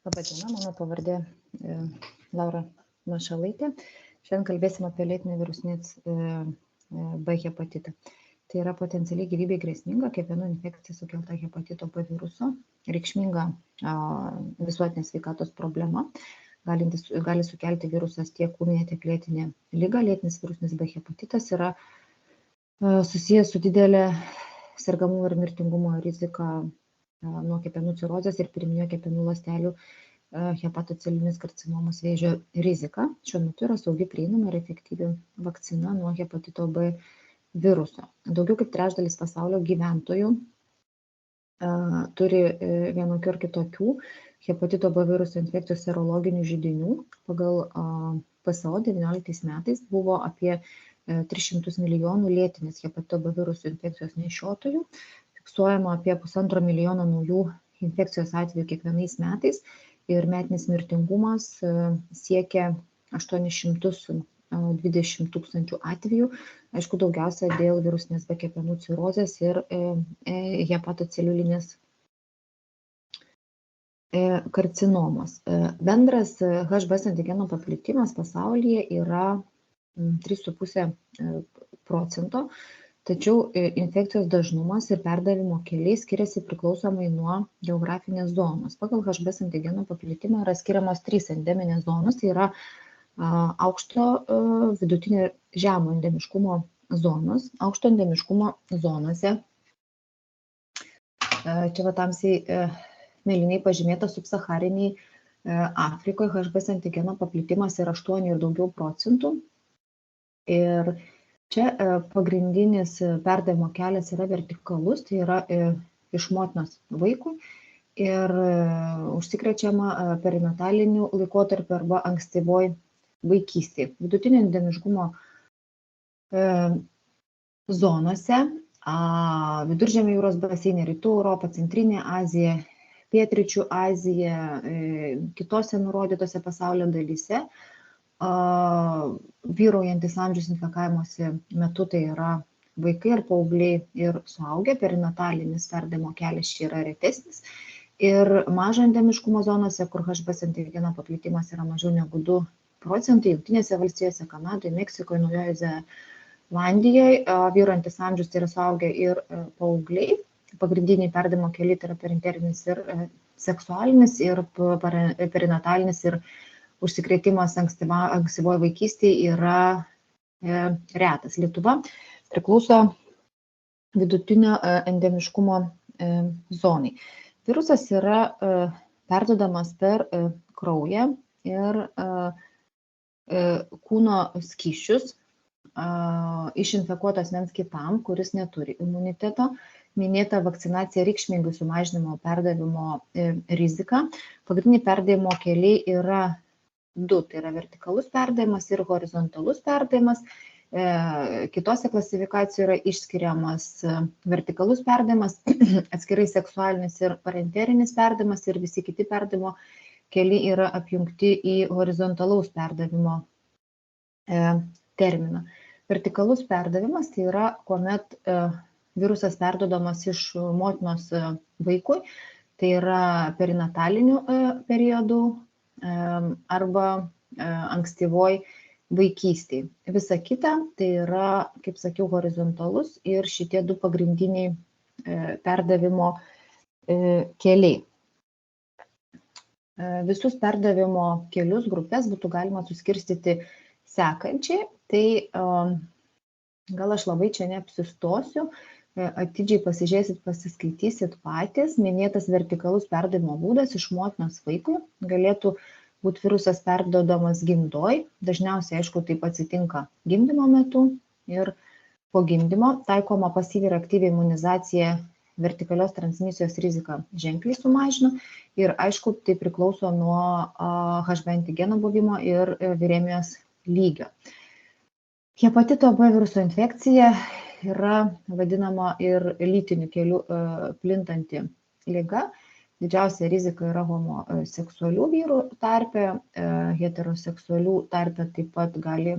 Labadiena, mano pavardė Laura Mašalaitė. Šiandien kalbėsim apie lėtinį virusinės B hepatitą. Tai yra potencialiai gyvybei grėsminga kepenų infekcija sukelta hepatito B viruso, reikšminga visuotinės sveikatos problema. Gali sukelti virusas tiek ūminę, tiek lėtinę ligą. Lėtinis virusinis B hepatitas yra susijęs su didelė sergamumo ir mirtingumo rizika nuo kepenų cirozės ir pirminio kepenų ląstelių hepatocelinis karcinomos vėžio rizika. Šiuo metu yra saugi, prieinama ir efektyvi vakcina nuo hepatito B viruso. Daugiau kaip trečdalis pasaulio gyventojų turi vienokių ar kitokių hepatito B viruso infekcijos serologinių židinių. Pagal PSO 19 metais buvo apie 300 milijonų lėtinės hepatito B viruso infekcijos nešiotojų. Fiksuojama apie 1,5 milijono naujų infekcijos atvejų kiekvienais metais ir metinis mirtingumas siekia 820 tūkstančių atvejų. Aišku, daugiausia dėl virusinės B kepenų cirozės ir hepatoceliulinės karcinomos. Bendras HBs antigeno paplitimas pasaulyje yra 3,5 %. Tačiau infekcijos dažnumas ir perdavimo keliai skiriasi priklausomai nuo geografinės zonos. Pagal HBs antigeno paplitimą yra skiriamos 3 endeminės zonos, tai yra aukšto, vidutinio ir žemo endemiškumo zonos. Aukšto endemiškumo zonose, čia va tamsiai mėlynai pažymėta subsahariniai Afrikoje, HBs antigeno paplitimas yra 8 ir daugiau procentų. Ir čia pagrindinis perdavimo kelias yra vertikalus, tai yra iš motinos vaikui ir užsikrečiama perinataliniu laikotarpiu arba ankstyvoj vaikystėje. Vidutinio endemiškumo zonose, Viduržemio jūros baseine, Rytų Europa, Centrinė Azija, Pietryčių Azija, kitose nurodytose pasaulio dalyse, vyraujantis amžius infekavimosi metu tai yra vaikai ir paaugliai ir suaugę, perinatalinis perdavimo kelias čia yra retesnis. Ir mažo endemiškumo zonose, kur HBs antigeno paplitimas yra mažiau negu 2 %, Jungtinėse valstijose, Kanadoje, Meksikoje, Naujojoje Zelandijoje, vyraujantis amžius tai yra suaugę ir paaugliai. Pagrindiniai perdavimo keliai tai yra parenterinis ir seksualinis ir perinatalinis ir užsikrėtimas ankstyvoje vaikystėje yra retas. Lietuva priklauso vidutinio endemiškumo zonai. Virusas yra perduodamas per kraują ir kūno skysčius iš infekuoto asmens kitam, kuris neturi imuniteto. Minėta vakcinacija reikšmingai sumažinimo perdavimo riziką. Pagrindiniai perdavimo keliai yra 2, tai yra vertikalus perdavimas ir horizontalus perdavimas. Kitose klasifikacijose yra išskiriamas vertikalus perdavimas, atskirai seksualinis ir parenterinis perdavimas ir visi kiti perdavimo keliai yra apjungti į horizontalaus perdavimo terminą. Vertikalus perdavimas tai yra, kuomet virusas perduodamas iš motinos vaikui, tai yra perinataliniu periodu arba ankstyvoj vaikystėje. Visa kita tai yra, kaip sakiau, horizontalus ir šitie 2 pagrindiniai perdavimo keliai. Visus perdavimo kelius grupės būtų galima suskirstyti sekančiai. Tai gal aš labai čia neapsistosiu, atidžiai pasižiūrėsit, pasiskaitysit patys. Minėtas vertikalus perdavimo būdas iš motinos vaikui galėtų būti virusas perduodamas gimdoj. Dažniausiai, aišku, taip atsitinka gimdymo metu ir po gimdymo taikoma pasyvi ir aktyvi imunizacija vertikalios transmisijos riziką ženkliai sumažina ir, aišku, tai priklauso nuo HB antigeno buvimo ir viremijos lygio. Hepatito B viruso infekcija yra vadinama ir lytiniu keliu plintanti liga. Didžiausia rizika yra homoseksualių vyrų tarpe, heteroseksualių tarpe taip pat gali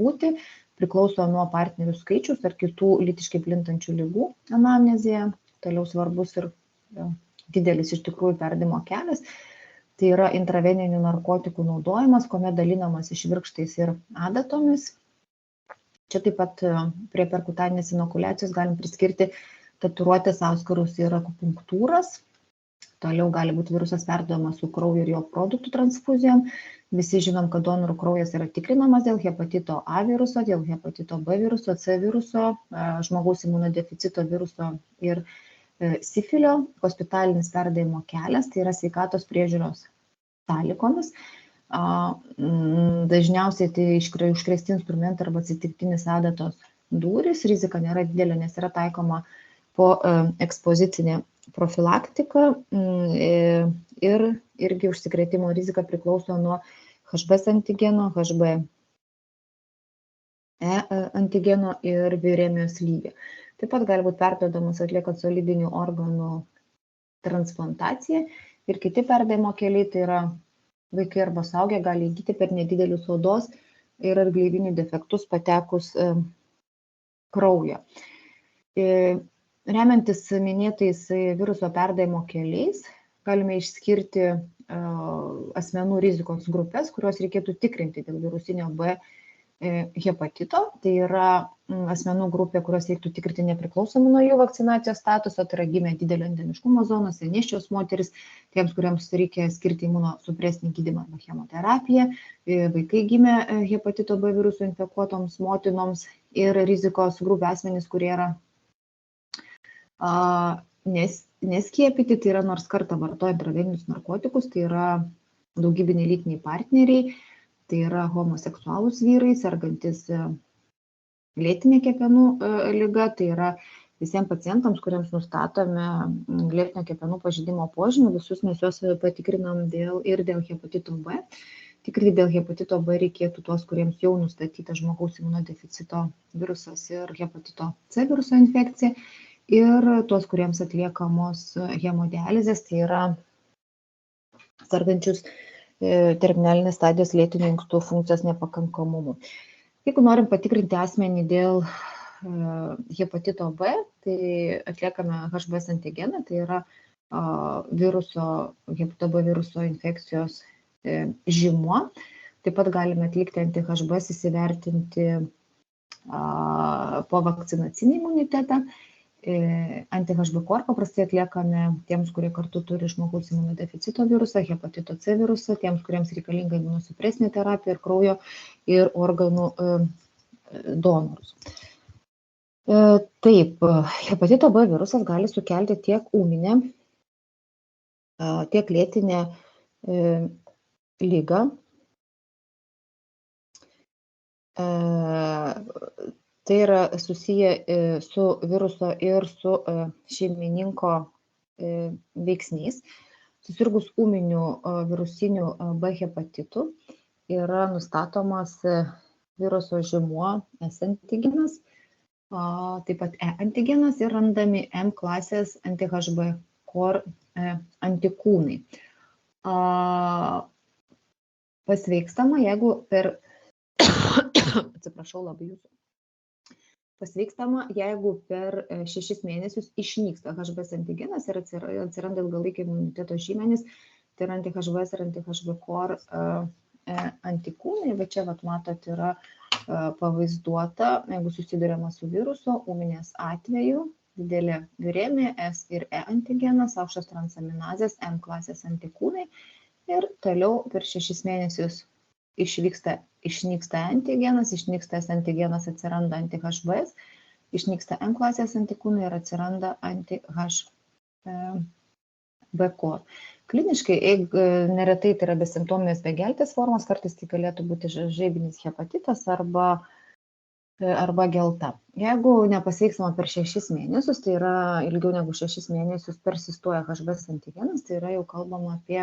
būti, priklauso nuo partnerių skaičius ar kitų lytiškai plintančių ligų anamnezėje. Toliau svarbus ir didelis iš tikrųjų perdimo kelias. Tai yra intraveninių narkotikų naudojimas, kuomet dalinamas išvirkštais ir adatomis. Čia taip pat prie perkutaninės inokuliacijos galim priskirti tatuiruotės auskarus ir akupunktūras. Toliau gali būti virusas perduodamas su kraujo ir jo produktų transfuzijom. Visi žinom, kad donorų kraujas yra tikrinamas dėl hepatito A viruso, dėl hepatito B viruso, C viruso, žmogaus imunodeficito viruso ir sifilio. Hospitalinis perdavimo kelias, tai yra sveikatos priežiūros sąlygomis. Dažniausiai tai užkrėsti instrumentai arba atsitiktinis adatos dūris. Rizika nėra didelė, nes yra taikoma po ekspozicinė profilaktika ir irgi užsikrėtimo rizika priklauso nuo HBs antigeno, HBe antigeno ir viremijos lygio. Taip pat gali būti perduodamas atliekant solidinių organų transplantaciją ir kiti perdavimo keliai, tai yra vaikai arba suaugę gali įgyti per nedidelius odos ir ar gleivinių defektus patekus kraujo. Remiantis minėtais viruso perdavimo keliais, galime išskirti asmenų rizikos grupės, kurios reikėtų tikrinti dėl virusinio B hepatito. Tai yra asmenų grupė, kurios reiktų tikrinti nepriklausomai nuo jų vakcinacijos statuso, tai yra gimę didelio endemiškumo zonose, nėščios moteris, tiems, kuriems reikia skirti imunosupresinį gydymą arba chemoterapiją, vaikai gimę hepatito B virusų infekuotoms motinoms ir rizikos grupė asmenys, kurie yra neskiepyti, tai yra nors kartą vartoja intraveninius narkotikus, tai yra daugybiniai lytiniai partneriai, tai yra homoseksualūs vyrai, sergantis lėtinė kepenų liga, tai yra visiems pacientams, kuriems nustatome lėtinio kepenų pažeidimo požymių, visus mes juos patikrinam dėl hepatito B. Tikrai dėl hepatito B reikėtų tuos, kuriems jau nustatyta žmogaus imunodeficito virusas ir hepatito C viruso infekcija. Ir tuos, kuriems atliekamos hemodializės, tai yra sergančius terminalinės stadijos lėtinių inkstų funkcijos nepakankamumu. Jeigu norim patikrinti asmenį dėl hepatito B, tai atliekame HBs antigeną, tai yra hepatito B viruso infekcijos žymuo. Taip pat galime atlikti anti-HBs, įsivertinti po vakcinacinį imunitetą. Anti-HB core paprastai atliekame tiems, kurie kartu turi žmogaus imunodeficito virusą, hepatito C virusą, tiems, kuriems reikalinga imunosupresinė terapija ir kraujo ir organų donorus. Taip, hepatito B virusas gali sukelti tiek ūminę, tiek lėtinę ligą. Tai yra susiję su viruso ir su šeimininko veiksniais. Susirgus ūminiu virusiniu B hepatitu yra nustatomas viruso žymuo S antigenas, taip pat E antigenas ir randami M klasės anti-HB core antikūnai. Pasveikstama, jeigu per atsiprašau labai jūsų. Pasveikstama, jeigu per 6 mėnesius išnyksta HBs antigenas ir atsiranda ilgalaikio imuniteto žymenys, tai yra anti-HBs ir anti-HB core antikūnai. Bet čia, matot, yra pavaizduota, jeigu susiduriama su viruso ūminės atveju, didelė viremija, S ir E antigenas, aukštos transaminazės, M klasės antikūnai ir toliau per 6 mėnesius išnyksta antigenas, išnyksta S antigenas, atsiranda anti-HBs, išnyksta M klasės antikūnai ir atsiranda anti-HB core. Kliniškai, neretai tai yra besimptominės begeltės formos, kartais tai galėtų būti žaibinis hepatitas arba gelta. Jeigu nepasveiksama per 6 mėnesius, tai yra ilgiau negu 6 mėnesius persistuoja HBs antigenas, tai yra jau kalbama apie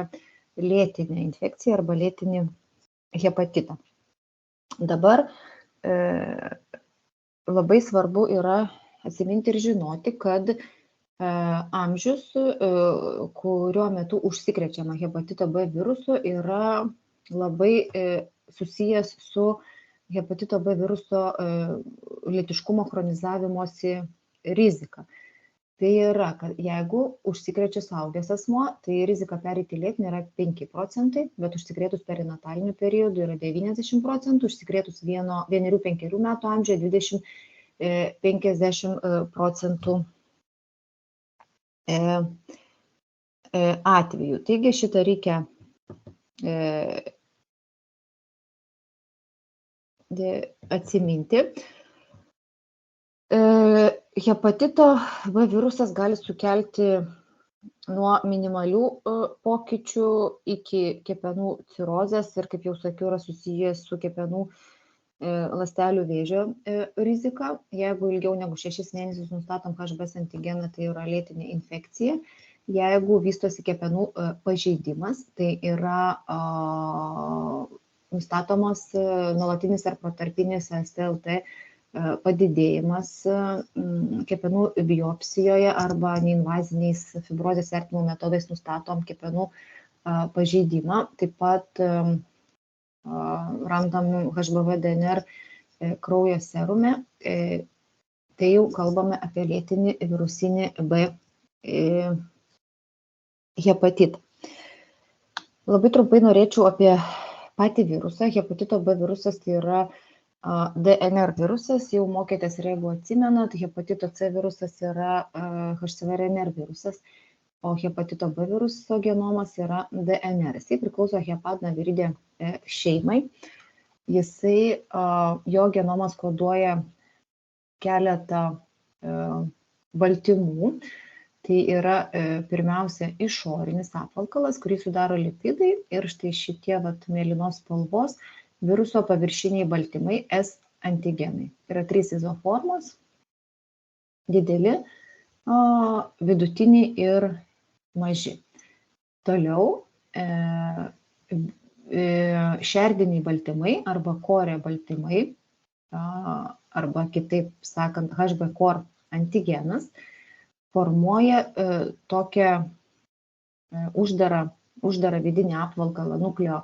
lėtinę infekciją arba lėtinį hepatitą. Dabar labai svarbu yra atsiminti ir žinoti, kad amžius, kurio metu užsikrečiama hepatito B virusu, yra labai susijęs su hepatito B viruso lėtiškumo chronizavimosi rizika. Tai yra, kad jeigu užsikrečia suaugęs asmuo, tai rizika pereiti lėtinį yra 5%, bet užsikrėtus perinataliniu periodu yra 90%, užsikrėtus 1-5 metų amžiuje 20-50% atvejų. Taigi šitą reikia atsiminti. Hepatito B virusas gali sukelti nuo minimalių pokyčių iki kepenų cirozės ir, kaip jau sakiau, yra susijęs su kepenų ląstelių vėžio rizika. Jeigu ilgiau negu 6 mėnesius nustatom HBs antigeną, tai yra lėtinė infekcija. Jeigu vystosi kepenų pažeidimas, tai yra nustatomas nuolatinis ar protarpinis STLT padidėjimas kepenų biopsijoje arba neinvaziniais fibrozės vertinimo metodais nustatom kepenų pažeidimą. Taip pat randam HBV DNR kraujo serume. Tai jau kalbame apie lėtinį virusinį B hepatitą. Labai trumpai norėčiau apie patį virusą. Hepatito B virusas tai yra DNR virusas, jau mokėtės ir jeigu atsimenat, hepatito C virusas yra HCV-RNR virusas, o hepatito B viruso genomas yra DNR. Jisai priklauso hepatnaviridė šeimai. Jisai, jo genomas koduoja keletą baltymų. Tai yra pirmiausia išorinis apvalkalas, kurį sudaro lipidai ir štai šitie mėlynos spalvos viruso paviršiniai baltymai S antigenai. Yra 3 izoformos, dideli, vidutiniai ir maži. Toliau šerdiniai baltymai arba core baltymai, arba kitaip sakant HB core antigenas, formuoja tokią uždarą vidinį apvalkalą nukleo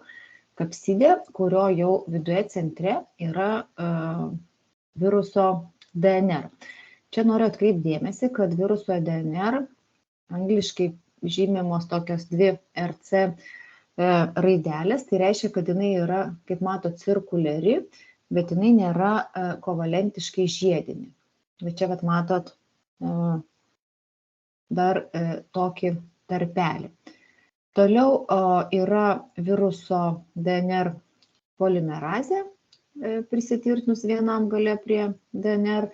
kapsidė, kurio jau viduje centre yra viruso DNR. Čia noriu atkreipti dėmesį, kad viruso DNR angliškai žymimos tokios 2 RC raidelės, tai reiškia, kad jinai yra, kaip mato, cirkuliari, bet jinai nėra kovalentiškai žiedinė. Bet čia matot dar tokį tarpelį. Toliau yra viruso DNR polimerazė, prisitvirtinus vienam gale prie DNR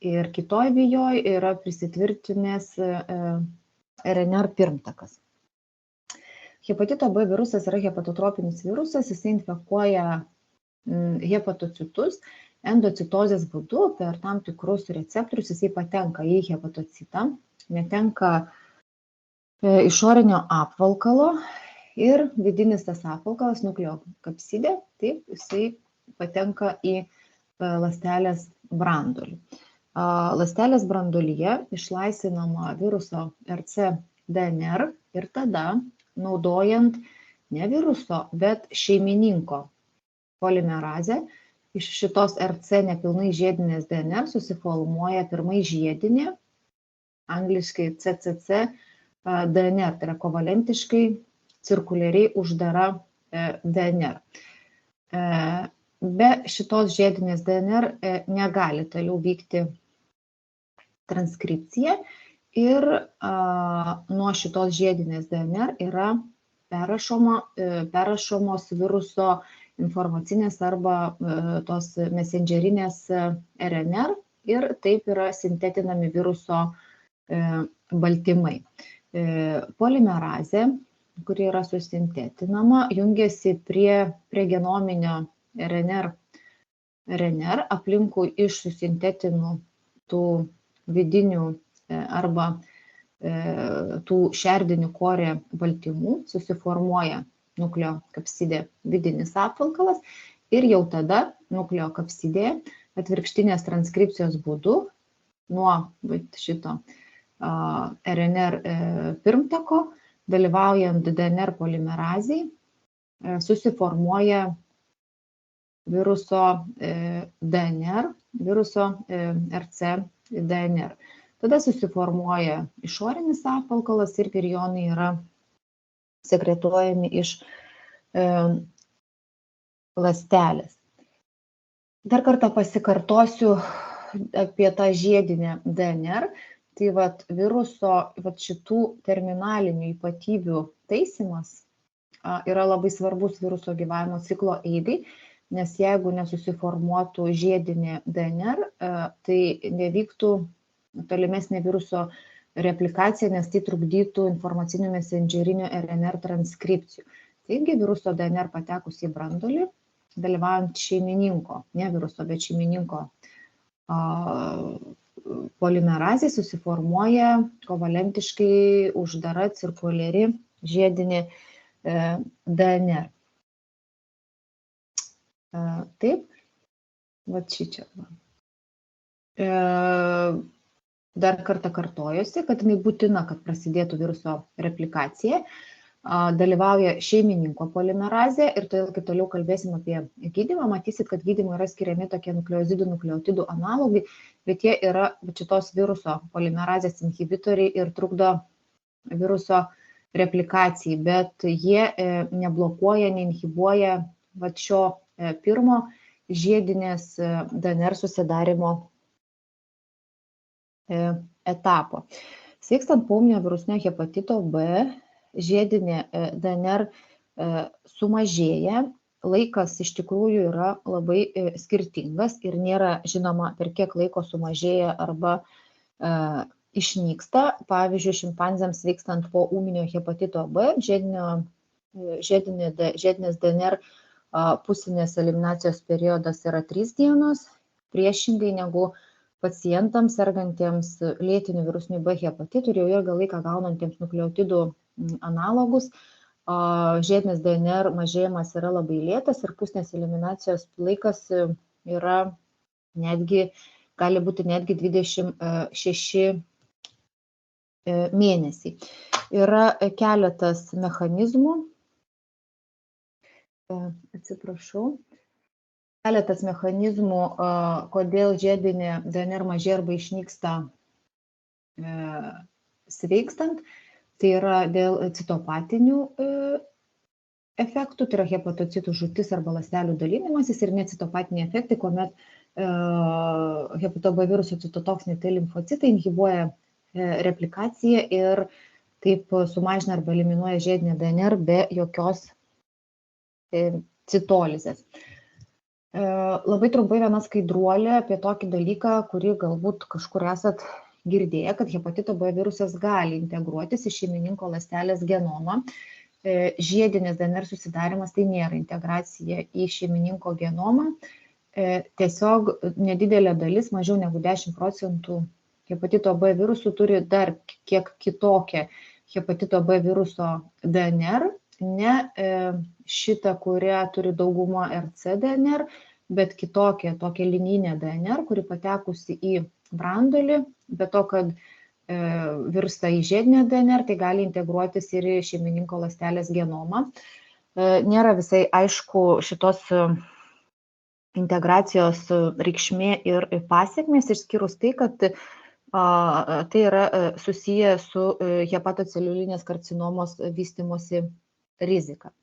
ir kitoj vijoj yra prisitvirtinęs RNR pirmtakas. Hepatito B virusas yra hepatotropinis virusas, jisai infekuoja hepatocitus endocitozės būdu per tam tikrus receptorius, jisai patenka į hepatocitą, netenka išorinio apvalkalo ir vidinis tas apvalkalas, nukleo kapsidė, taip, jisai patenka į ląstelės branduolį. Ląstelės branduolyje išlaisvinama viruso RC DNR ir tada, naudojant ne viruso, bet šeimininko polimerazę, iš šitos RC nepilnai žiedinės DNR susiformuoja pirmai žiedinė, angliškai CCC DNR, tai yra kovalentiškai cirkuliariai uždara DNR. Be šitos žiedinės DNR negali toliau vykti transkripcija ir nuo šitos žiedinės DNR yra perrašomos viruso informacinės arba tos messengerinės RNR ir taip yra sintetinami viruso baltymai. Polimerazė, kuri yra susintetinama, jungiasi prie genominio RNR aplinkui iš susintetinų tų vidinių arba tų šerdinių core baltymų, susiformuoja nukleo kapsidė vidinis apvalkalas ir jau tada nukleo kapsidė atvirkštinės transkripcijos būdu nuo šito RNR pirmtako, dalyvaujant DNR polimerazei, susiformuoja viruso DNR, viruso RC DNR. tada susiformuoja išorinis apvalkalas ir virionai yra sekretuojami iš ląstelės. Dar kartą pasikartosiu apie tą žiedinę DNR. Tai viruso šitų terminalinių ypatybių taisymas yra labai svarbus viruso gyvavimo ciklo eigai, nes jeigu nesusiformuotų žiedinė DNR, tai nevyktų tolimesnė viruso replikacija, nes tai trukdytų informacinių mesendžerinių RNR transkripcijų. Taigi viruso DNR patekus į branduolį, dalyvaujant šeimininko, ne viruso, bet šeimininko polimerazė susiformuoja kovalentiškai uždara cirkuliari žiedinė DNR. Taip, šičia. Dar kartą kartojusi, kad jinai būtina, kad prasidėtų viruso replikacija. Dalyvauja šeimininko polimerazė ir todėl, kai toliau kalbėsim apie gydymą, matysit, kad gydymui yra skiriami tokie nukleozidų, nukleotidų analogai, bet jie yra šitos viruso polimerazės inhibitoriai ir trukdo viruso replikacijai, bet jie neblokuoja, neinhibuoja šio pirmo žiedinės DNR susidarimo etapo. Sveikstant po ūminio virusinio hepatito B, žiedinė DNR sumažėja, laikas iš tikrųjų yra labai skirtingas ir nėra žinoma, per kiek laiko sumažėja arba išnyksta. Pavyzdžiui, šimpanzėms sveikstant po ūminio hepatito B, žiedinės DNR pusinės eliminacijos periodas yra 3 dienos, priešingai negu pacientams sergantiems lėtiniu virusiniu B hepatitu ir jau ilgą laiką gaunantiems nukleotidų analogus, žiedinės DNR mažėjimas yra labai lėtas ir pusinės eliminacijos laikas yra gali būti netgi 26 mėnesiai. Yra keletas mechanizmų, kodėl žiedinė DNR mažėja arba išnyksta sveikstant. Tai yra dėl citopatinių efektų, tai yra hepatocitų žūtis arba ląstelių dalinimasis ir necitopatiniai efektai, kuomet hepatito B viruso citotoksiniai T limfocitai inhibuoja replikaciją ir taip sumažina arba eliminuoja žiedinę DNR be jokios citolizės. Labai trumpai viena skaidruolė apie tokį dalyką, kurį galbūt kažkur esat girdėję, kad hepatito B virusas gali integruotis į šeimininko ląstelės genomą. Žiedinės DNR susidarimas tai nėra integracija į šeimininko genomą. Tiesiog nedidelė dalis, mažiau negu 10% hepatito B virusų turi dar kiek kitokią hepatito B viruso DNR, ne šitą, kurią turi dauguma RC DNR, bet kitokią, tokią linijinę DNR, kuri patekusi į branduolį, be to, kad virsta į žiedinę DNR, tai gali integruotis ir į šeimininko ląstelės genomą. Nėra visai aišku šitos integracijos reikšmė ir pasiekmės, išskyrus tai, kad tai yra susiję su hepatoceliulinės karcinomos vystymosi rizika.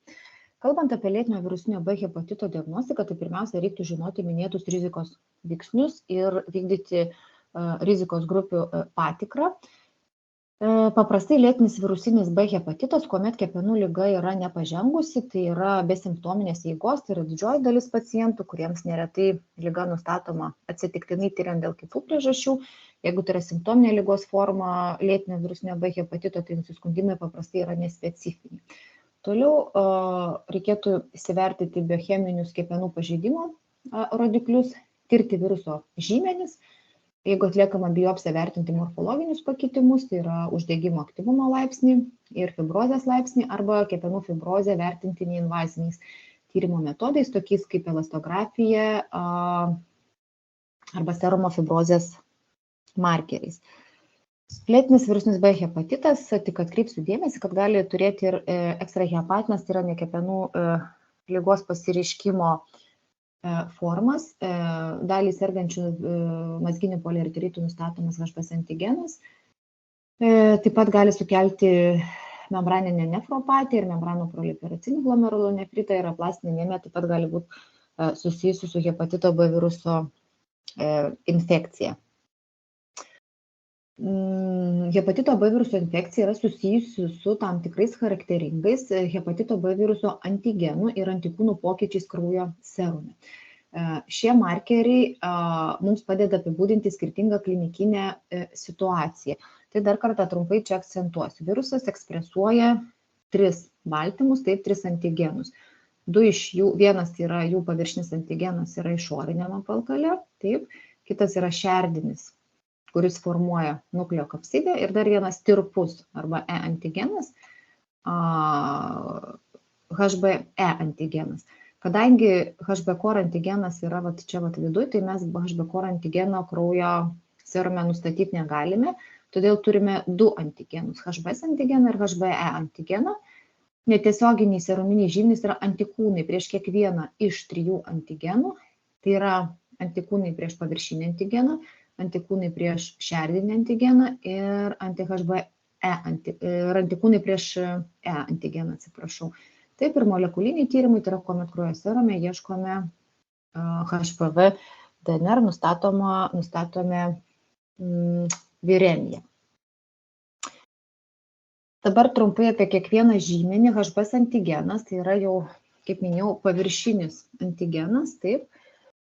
Kalbant apie lėtinio virusinio B hepatito diagnostiką, tai pirmiausia reiktų žinoti minėtus rizikos veiksnius ir vykdyti rizikos grupių patikrą. Paprastai lėtinis virusinis B hepatitas, kuomet kepenų liga yra nepažengusi, tai yra besimptominės eigos, tai yra didžioji dalis pacientų, kuriems neretai liga nustatoma atsitiktinai tyriant dėl kitų priežasčių. Jeigu tai yra simptominė ligos forma lėtinio virusinio B hepatito, tai nusiskundimai paprastai yra nespecifiniai. Toliau reikėtų įsivertinti biocheminius kepenų pažeidimo rodiklius, tirti viruso žymenis. Jeigu atliekama biopsija, vertinti morfologinius pakitimus, tai yra uždegimo aktyvumo laipsnį ir fibrozės laipsnį, arba kepenų fibrozę vertinti neinvaziniais tyrimo metodais, tokiais kaip elastografija arba serumo fibrozės markeriais. Lėtinis virusinis B hepatitas, tik atkreipsiu dėmesį, kad gali turėti ir ekstrahepatinės, tai yra ne kepenų ligos pasireiškimo formas. Dalį sergančių mazginių poliarteritų nustatomas HBS antigenas. Taip pat gali sukelti membraninę nefropatiją ir membranų proliferacinį glomerulonefritą ir aplastinė anemija taip pat gali būti susijusi su hepatito B viruso infekcija. Hepatito B viruso infekcija yra susijusi su tam tikrais charakteringais hepatito B viruso antigenų ir antikūnų pokyčiais kraujo serume. Šie markeriai mums padeda apibūdinti skirtingą klinikinę situaciją. Tai dar kartą trumpai čia akcentuosiu. Virusas ekspresuoja 3 baltymus, taip 3 antigenus. 2 iš jų, vienas yra jų paviršinis antigenas, yra išoriniame apvalkale, taip, kitas yra šerdinis, kuris formuoja nukleokapsidę ir dar vienas tirpus arba E antigenas, HBE antigenas. Kadangi HB-core antigenas yra čia viduj, tai mes HB-core antigeno kraujo serume nustatyti negalime, todėl turime 2 antigenus, HBS antigeną ir HBE antigeną. Netiesioginiai seruminiai žymenys yra antikūnai prieš kiekvieną iš 3 antigenų, tai yra antikūnai prieš paviršinį antigeną, antikūnai prieš šerdinį antigeną ir anti-HBE ir antikūnai prieš E antigeną, atsiprašau. Taip ir molekuliniai tyrimai, tai yra kuomet kraujo serume ieškome HPV DNR, nustatome viremiją. Dabar trumpai apie kiekvieną žymenį. HBS antigenas, tai yra jau, kaip minėjau, paviršinis antigenas, taip,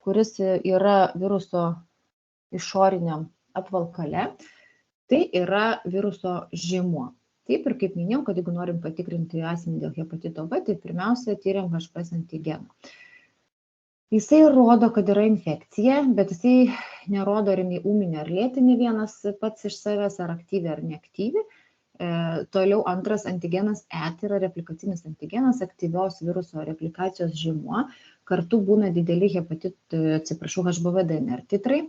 kuris yra viruso išoriniam apvalkale, tai yra viruso žymuo. Taip ir kaip minėjau, kad jeigu norim patikrinti asmenį dėl hepatito B, tai pirmiausia tyriam HBS antigeną. Jisai rodo, kad yra infekcija, bet jisai nerodo, ar jinai ūminė ar lėtinė vienas pats iš savęs, ar aktyvi ar neaktyvi. Toliau antras antigenas E, tai yra replikacinis antigenas, aktyvios viruso replikacijos žymuo. Kartu būna dideli HBV DNR titrai.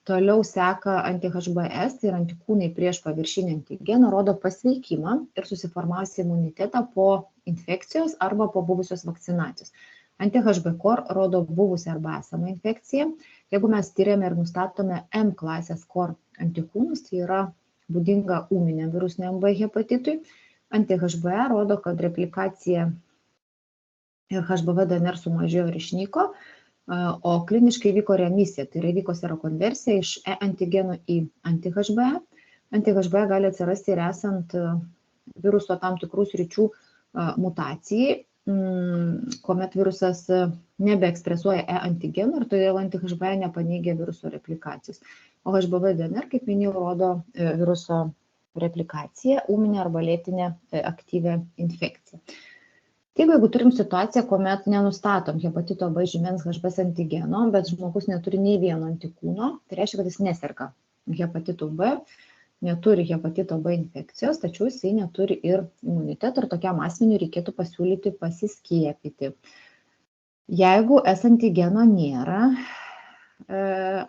Toliau seka anti-HBS, tai yra antikūnai prieš paviršinį antigeną, rodo pasveikimą ir susiformavusį imunitetą po infekcijos arba po buvusios vakcinacijos. Anti-HB-core rodo buvusią arba esamą infekciją. Jeigu mes tyriame ir nustatome M klasės core antikūnus, tai yra būdinga ūminiam virusiniam B hepatitui. Anti-HBE rodo, kad replikacija ir HBV DNR sumažėjo ir išnyko. O kliniškai vyko remisija, tai yra vyko serokonversija iš E antigenų į anti-HBE. Anti-HBE gali atsirasti ir esant viruso tam tikrų sričių mutacijai, kuomet virusas nebeekspresuoja E antigenų ir todėl anti-HBE nepaneigia viruso replikacijos. O HBV DNR, kaip minėjau, rodo viruso replikaciją, ūminę arba lėtinę aktyvią infekciją. Jeigu turim situaciją, kuomet nenustatom hepatito B žymens HBS antigeno, bet žmogus neturi nei vieno antikūno, tai reiškia, kad jis neserga hepatitu B, neturi hepatito B infekcijos, tačiau jisai neturi ir imuniteto ir tokiam asmeniui reikėtų pasiūlyti pasiskiepyti. Jeigu S antigeno nėra,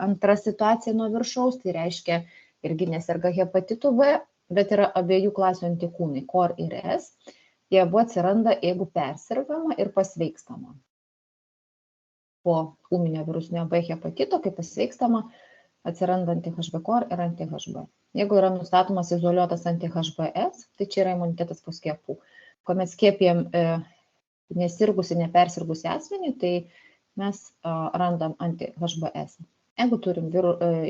antra situacija nuo viršaus, tai reiškia irgi neserga hepatitu B, bet yra abiejų klasių antikūnai, COR ir S. Jie abu atsiranda, jeigu persirgama ir pasveikstama. Po ūminio virusinio B hepatito, kai pasveikstama, atsiranda anti-HB-core ir anti-HB. Jeigu yra nustatomas izoliuotas anti-HBS, tai čia yra imunitetas po skiepų. Kuomet skiepijam nesirgusi, nepersirgusi asmenį, tai mes randam anti-HBS. Jeigu turim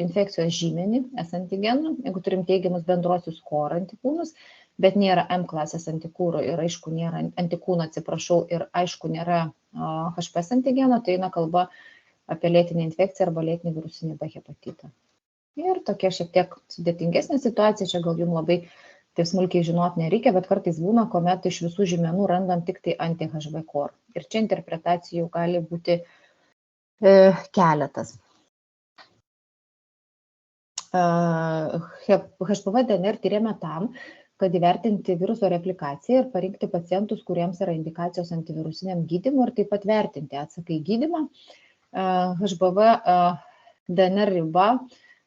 infekcijos žymenį, S antigenų, jeigu turim teigiamus bendruosius COR antikūnus, bet nėra M klasės antikūnų ir aišku nėra antikūnų, atsiprašau, ir aišku nėra HBS antigeno, tai eina kalba apie lėtinę infekciją arba lėtinį virusinį B hepatitą. Ir tokia šiek tiek sudėtingesnė situacija, čia gal jums labai taip smulkiai žinot nereikia, bet kartais būna, kuomet iš visų žymenų randam tik tai anti-HB-core. Ir čia interpretacijų gali būti keletas. HPV DNR tyrėme tam, kad įvertinti viruso replikaciją ir parinkti pacientus, kuriems yra indikacijos antivirusiniam gydymui ir taip pat vertinti atsaką į gydymą. HPV DNR riba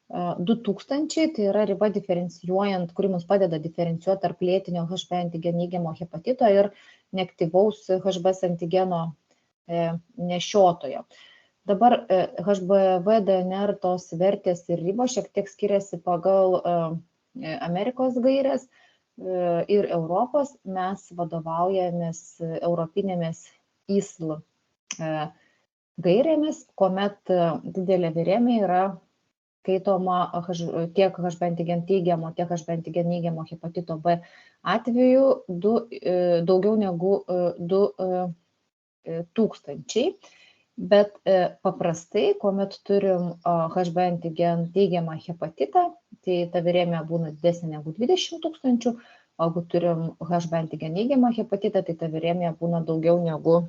2000, tai yra riba diferencijuojant, kuri mums padeda diferencijuoti tarp lėtinio HB antigen neigiamo hepatito ir neaktyvaus HBS antigeno nešiotojo. Dabar HBV DNR tos vertės ir ribos šiek tiek skiriasi pagal Amerikos gairės ir Europos. Mes vadovaujamės europinėmis ISL gairėmis, kuomet didelė viremija yra skaitoma tiek HB antigen teigiamo, tiek HB antigen neigiamo hepatito B atveju daugiau negu 2000. Bet paprastai, kuomet turim HB antigen teigiamą hepatitą, tai ta viremija būna didesnė negu 20 000, o jeigu turim HB antigen neigiamą hepatitą, tai ta viremija būna daugiau negu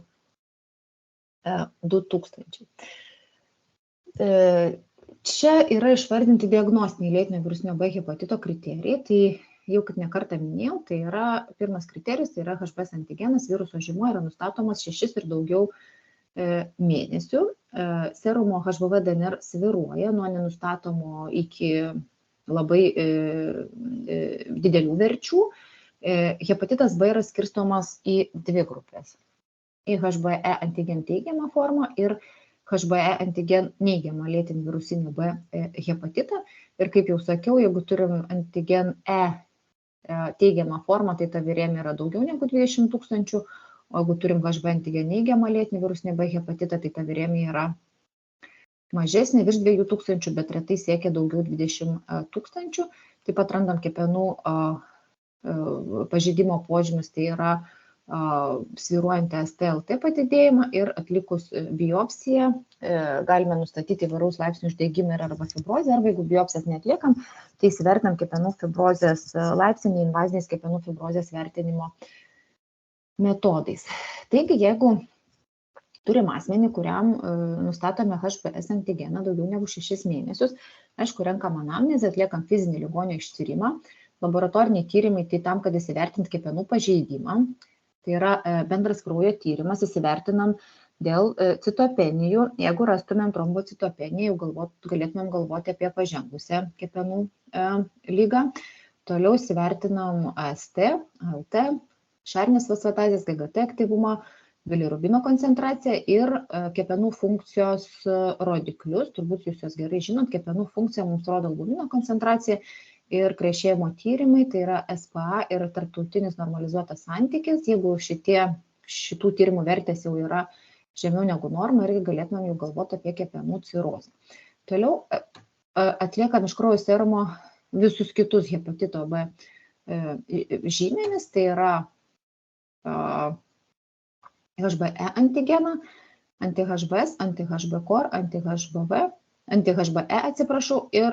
2000. Čia yra išvardinti diagnostiniai lėtinio virusinio B hepatito kriterijai. Tai jau kaip nekartą minėjau, tai yra pirmas kriterijus, tai yra HB antigenas, viruso žymuo yra nustatomas 6 ir daugiau mėnesių. Serumo HBV DNR svyruoja nuo nenustatomo iki labai didelių verčių. Hepatitas B yra skirstomas į dvi grupės. Į HBe antigen teigiamą formą ir HBe antigen neigiamą lėtinį virusinį B hepatitą. Ir kaip jau sakiau, jeigu turim antigen E teigiamą formą, tai ta viremija yra daugiau negu 20 000, o jeigu turim HB antigen neigiamą lėtinį virusinį B hepatitą, tai ta viremija yra mažesnė, virš 2000, bet retai siekia daugiau 20 000. Taip pat randam kepenų pažeidimo požymis, tai yra svyruojantį STLT padidėjimą ir atlikus biopsiją galime nustatyti įvairaus laipsnių uždegimą ir arba fibrozę, arba jeigu biopsijas neatliekam, tai įsivertinam kepenų fibrozės laipsnį invaziniais kepenų fibrozės vertinimo metodais. Taigi, jeigu turim asmenį, kuriam nustatome HBs antigeną daugiau negu 6 mėnesius, aišku, renkam anamnezę, atliekam fizinį ligonio ištyrimą, laboratoriniai tyrimai tai tam, kad įsivertint kepenų pažeidimą. Tai yra bendras kraujo tyrimas, įsivertinam dėl citopenijų. Jeigu rastumėm trombocitopeniją, jau galėtumėm galvoti apie pažengusią kepenų lygą. Toliau įsivertinam AST, ALT, šarminės fosfatazės, GGT aktyvumą, bilirubino koncentraciją ir kepenų funkcijos rodiklius. Turbūt jūs juos gerai žinot, kepenų funkcija mums rodo albumino koncentraciją. Ir krešėjimo tyrimai, tai yra SPA ir tarptautinis normalizuotas santykis. Jeigu šitų tyrimų vertės jau yra žemiau negu norma, irgi galėtumėm jau galvoti apie kepenų cirozę. Toliau atliekam iš kraujo serumo visus kitus hepatito B žymenis, tai yra HBe antigeną, anti-HBs, anti-HBCOR, anti-HBe, ir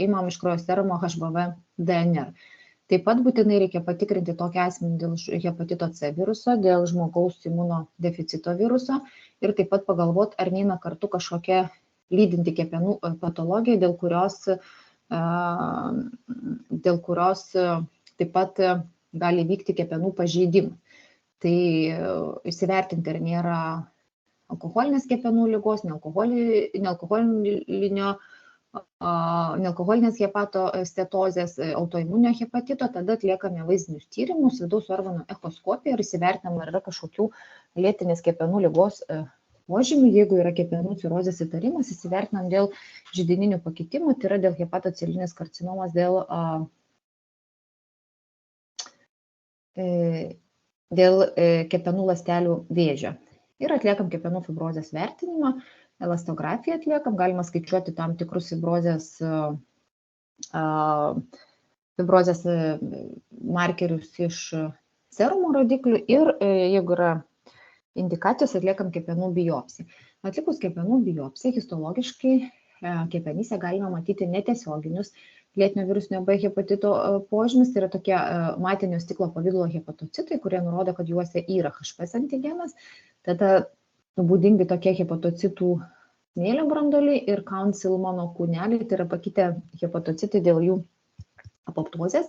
imam iš kraujo serumo HBV DNR. Taip pat būtinai reikia patikrinti tokį asmenį dėl hepatito C viruso, dėl žmogaus imunodeficito viruso ir taip pat pagalvoti, ar neina kartu kažkokia lydinti kepenų patologija, dėl kurios taip pat gali vykti kepenų pažeidimai. Tai įsivertinti, ar nėra alkoholinės kepenų ligos, nealkoholinės hepatostetozės, autoimuninio hepatito, tada atliekame vaizdinius tyrimus, vidaus organų echoskopiją ir įsivertinam, ar yra kažkokių lėtinės kepenų ligos požymių. Jeigu yra kepenų cirozės įtarimas, įsivertinam dėl židininių pakitimų, tai yra dėl hepatocelinės karcinomos, dėl kepenų ląstelių vėžio. Ir atliekam kepenų fibrozės vertinimą, elastografiją atliekam, galima skaičiuoti tam tikrus fibrozės markerius iš serumo rodiklių ir jeigu yra indikacijos, atliekam kepenų biopsiją. Atlikus kepenų biopsiją, histologiškai kepenyse galima matyti netiesioginius lėtinio virusinio B hepatito požymis, tai yra tokie matinio stiklo pavidalo hepatocitai, kurie nurodo, kad juose yra HBs antigenas. Tada būdingi tokie hepatocitų smėlio branduoliai ir Council monokūneliai, tai yra pakitę hepatocitai dėl jų apoptozės.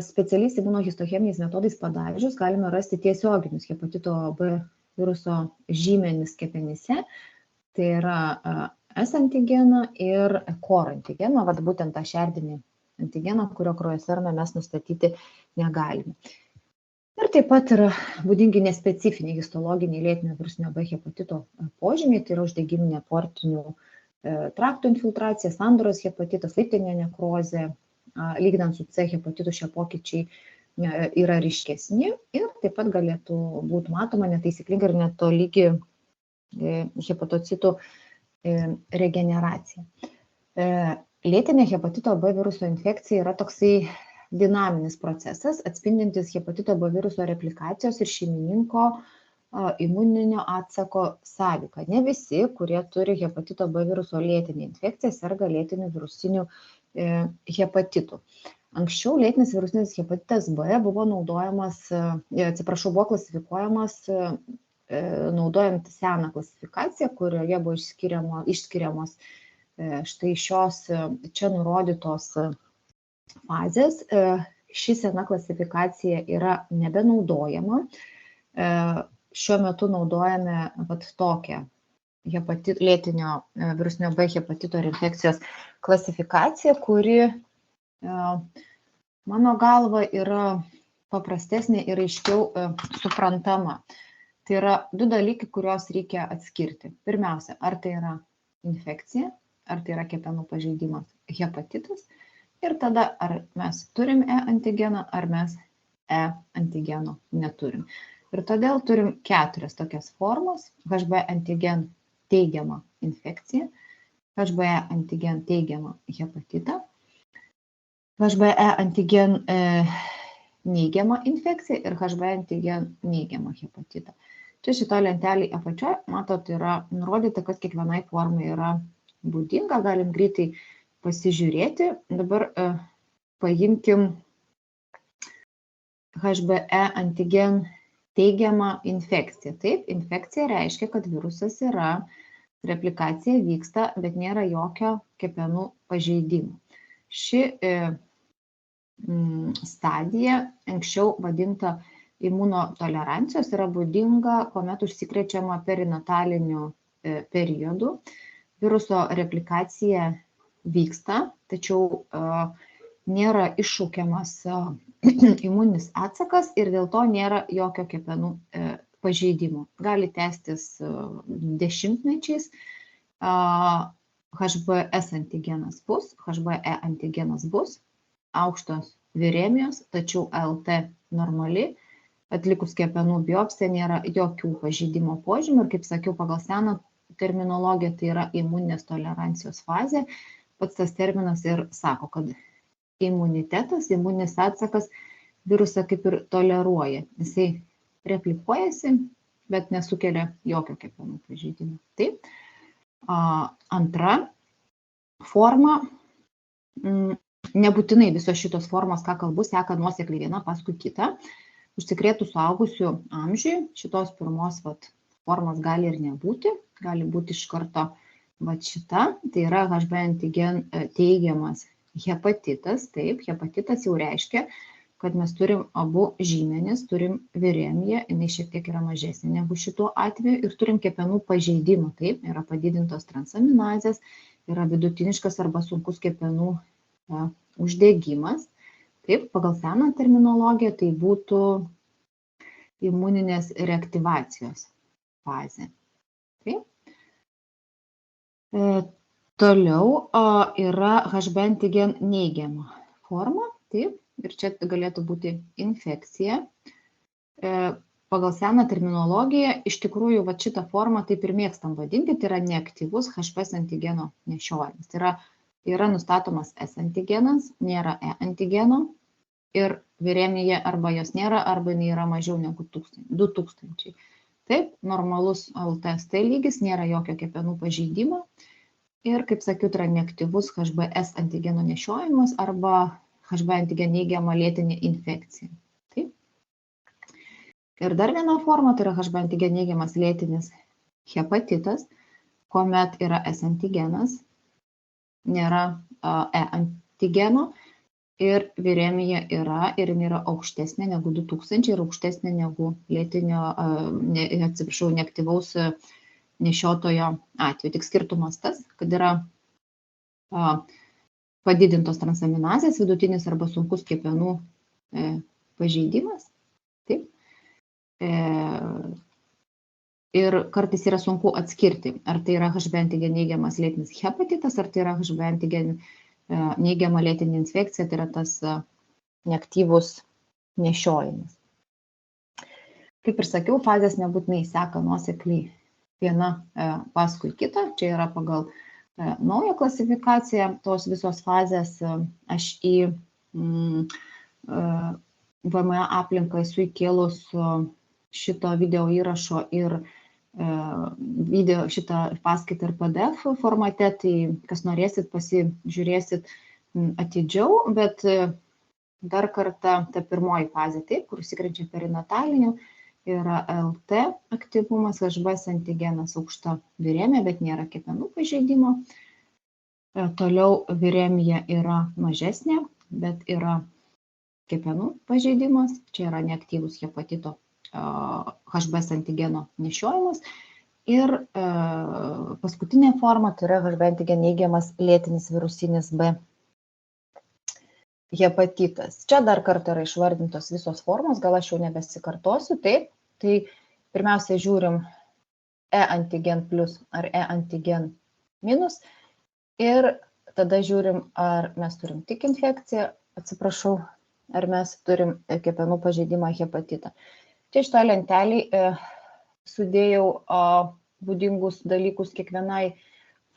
Specialiais imunohistocheminiais metodais padažius galime rasti tiesioginius hepatito B viruso žymenis kepenyse, tai yra S antigeną ir COR antigeną, būtent tą šerdinį antigeną, kurio kraujo serume mes nustatyti negalime. Ir taip pat yra būdingi nespecifiniai histologiniai lėtinio virusinio B hepatito požymiai, tai yra uždegiminė portinių traktų infiltracija, sandaros hepatitas, laiptinė nekrozė. Lyginant su C hepatitu šie pokyčiai yra ryškesni ir taip pat galėtų būti matoma netaisyklinga ir netolygi hepatocitų regeneracija. Lėtinė hepatito B viruso infekcija yra toksai dinaminis procesas, atspindintis hepatito B viruso replikacijos ir šeimininko imuninio atsako sąveiką. Ne visi, kurie turi hepatito B viruso lėtinę infekciją, serga lėtiniu virusiniu hepatitu. Anksčiau lėtinis virusinis hepatitas B buvo naudojamas, buvo klasifikuojamas naudojant seną klasifikaciją, kurioje buvo išskiriamos štai šios čia nurodytos fazės. Ši sena klasifikacija yra nebenaudojama. Šiuo metu naudojame tokią lėtinio virusinio B hepatito ir infekcijos klasifikaciją, kuri mano galva yra paprastesnė ir aiškiau suprantama. Tai yra du dalykai, kuriuos reikia atskirti. Pirmiausia, ar tai yra infekcija, ar tai yra kepenų pažeidimas hepatitas. Ir tada, ar mes turim E antigeną, ar mes E antigeno neturim. Ir todėl turim 4 tokias formas. HB antigen teigiama infekcija, HBe antigen teigiama hepatitą, HBe antigen neigiama infekcija ir HB antigen neigiama hepatitą. Čia šito lentelį apačioje, matot, yra nurodyta, kad kiekvienai formai yra būdinga, galim greitai pasižiūrėti. Dabar paimkim HBe antigen teigiamą infekciją. Taip, infekcija reiškia, kad virusas yra, replikacija vyksta, bet nėra jokio kepenų pažeidimo. Ši stadija, anksčiau vadinta imunotolerancijos, yra būdinga, kuomet užsikrečiama perinataliniu periodu. Viruso replikacija vyksta, tačiau nėra iššaukiamas imuninis atsakas ir dėl to nėra jokio kepenų pažeidimo. Gali tęstis dešimtmečiais. HBS antigenas bus, HBe antigenas bus, aukštos viremijos, tačiau ALT normali. Atlikus kepenų biopsiją nėra jokių pažeidimo požymių ir, kaip sakiau, pagal seną terminologiją tai yra imuninės tolerancijos fazė. Pats tas terminas ir sako, kad imunitetas, imuninis atsakas virusą kaip ir toleruoja. Jisai replikuojasi, bet nesukelia jokio kepenų pažeidimo. Taip. Antra forma, nebūtinai visos šitos formos, ką kalbu, seka nuosekliai viena paskui kitą. Užsikrėtus suaugusių amžiui šitos pirmos formos gali ir nebūti, gali būti iš karto šita, tai yra HB antigen teigiamas hepatitas. Taip, hepatitas jau reiškia, kad mes turim abu žymenis, turim viremiją, jinai šiek tiek yra mažesnė negu šituo atveju ir turim kepenų pažeidimų. Taip, yra padidintos transaminazės, yra vidutiniškas arba sunkus kepenų uždegimas. Taip, pagal seną terminologiją tai būtų imuninės reaktyvacijos fazė. Taip. Toliau yra HB antigen neigiama forma. Taip, ir čia galėtų būti infekcija. Pagal seną terminologiją, iš tikrųjų, šitą formą taip ir mėgstam vadinti, tai yra neaktyvus HB antigeno nešiojimas. Tai yra nustatomas S antigenas, nėra E antigeno ir viremija arba jos nėra, arba jinai yra mažiau negu 2000. Taip, normalus LTST lygis, nėra jokio kepenų pažeidimo ir, kaip sakiau, tai yra neaktyvus HBS antigeno nešiojimas arba HB antigen neigiama lėtinė infekcija. Taip. Ir dar viena forma, tai yra HB antigen neigiamas lėtinis hepatitas, kuomet yra S antigenas, nėra E antigeno ir viremija yra ir jinai yra aukštesnė negu 2000 ir aukštesnė negu lėtinio, neaktyvaus nešiotojo atveju. Tik skirtumas tas, kad yra padidintos transaminazės, vidutinis arba sunkus kepenų pažeidimas Taip. Ir kartais yra sunku atskirti, ar tai yra HB antigen neigiamas lėtinis hepatitas, ar tai yra HB antigen neigiama lėtinė infekcija, tai yra tas neaktyvus nešiojimas. Kaip ir sakiau, fazės nebūtinai seka nuosekliai viena paskui kitą, čia yra pagal naują klasifikaciją, tos visos fazės aš į VMA aplinką esu įkėlus šito video įrašo ir video šitą paskaitą ir PDF formate, tai kas norėsit, pasižiūrėsit atidžiau, bet dar kartą ta pirmoji fazė, taip, kur užsikrečia perinataliniu, yra LT aktyvumas, HBs antigenas aukšta viremija, bet nėra kepenų pažeidimo. Toliau viremija yra mažesnė, bet yra kepenų pažeidimas, čia yra neaktyvus hepatito HBs antigeno nešiojimas. Ir paskutinė forma, tai yra HB antigen neigiamas lėtinis virusinis B hepatitas. Čia dar kartą yra išvardintos visos formos, gal aš jau nebesikartosiu, taip. Tai pirmiausia žiūrim E antigen plus ar E antigen minus ir tada žiūrim, ar mes turim tik infekciją, atsiprašau, ar mes turim kepenų pažeidimą hepatitą. Čia šitą lentelį sudėjau būdingus dalykus kiekvienai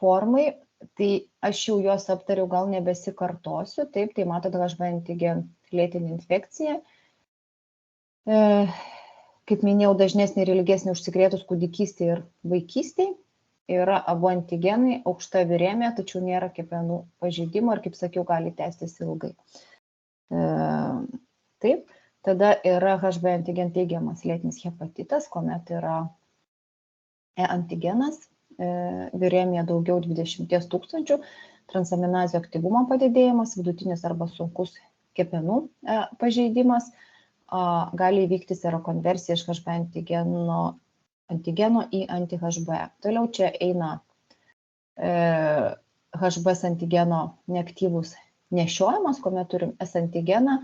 formai, tai aš jau juos aptariau, gal nebesikartosiu, taip, tai matote HB antigen lėtinė infekcija. Kaip minėjau, dažnesnė ir ilgesnė užsikrėtus kūdikystėje ir vaikystėje. Yra abu antigenai, aukšta viremija, tačiau nėra kepenų pažeidimo ir, kaip sakiau, gali tęstis ilgai. Taip, tada yra HB antigen teigiamas lėtinis hepatitas, kuomet yra E antigenas, viremija daugiau 20 000, transaminazio aktyvumo padidėjimas, vidutinis arba sunkus kepenų pažeidimas. Gali įvykti serokonversija iš HB antigeno į anti-HB. Toliau čia eina HB antigeno neaktyvus nešiojimas, kuomet turim S antigeną,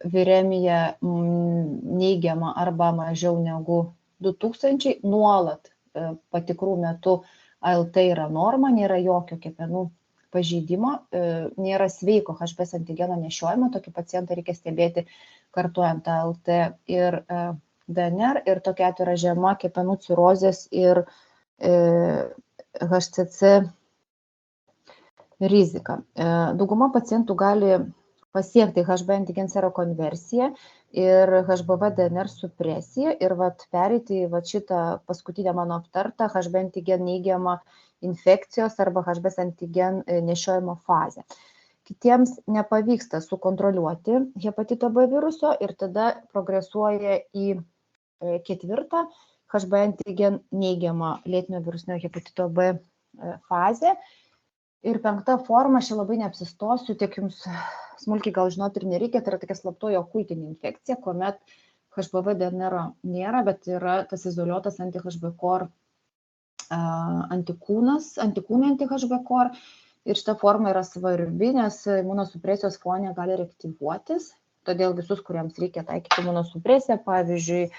viremija neigiama arba mažiau negu 2000, nuolat patikrų metu ALT yra norma, nėra jokio kepenų pažeidimo, nėra sveiko HB antigeno nešiojimo, tokį pacientą reikia stebėti kartuojant ALT ir DNR ir tokia atveju yra žema kepenų cirozės ir HCC rizika. Dauguma pacientų gali pasiekti HB antigen serokonversiją ir HBV DNR supresiją ir pereiti šitą paskutinę mano aptartą HB antigen neigiamą infekcijos arba HB antigen nešiojimo fazę. Kitiems nepavyksta sukontroliuoti hepatito B viruso ir tada progresuoja į ketvirtą HB antigen neigiamą lėtinio virusinio hepatito B fazę. Ir penkta forma, aš labai neapsistosiu, tiek jums smulkiai gal žinoti ir nereikia, tai yra tokia slaptoji okultinė infekcija, kuomet HBV DNR nėra, bet yra tas izoliuotas anti-HB core antikūnai anti-HB core. Ir šita forma yra svarbi, nes imunosupresijos fone gali reaktyvuotis, todėl visus, kuriems reikia taikyti imunosupresiją, pavyzdžiui,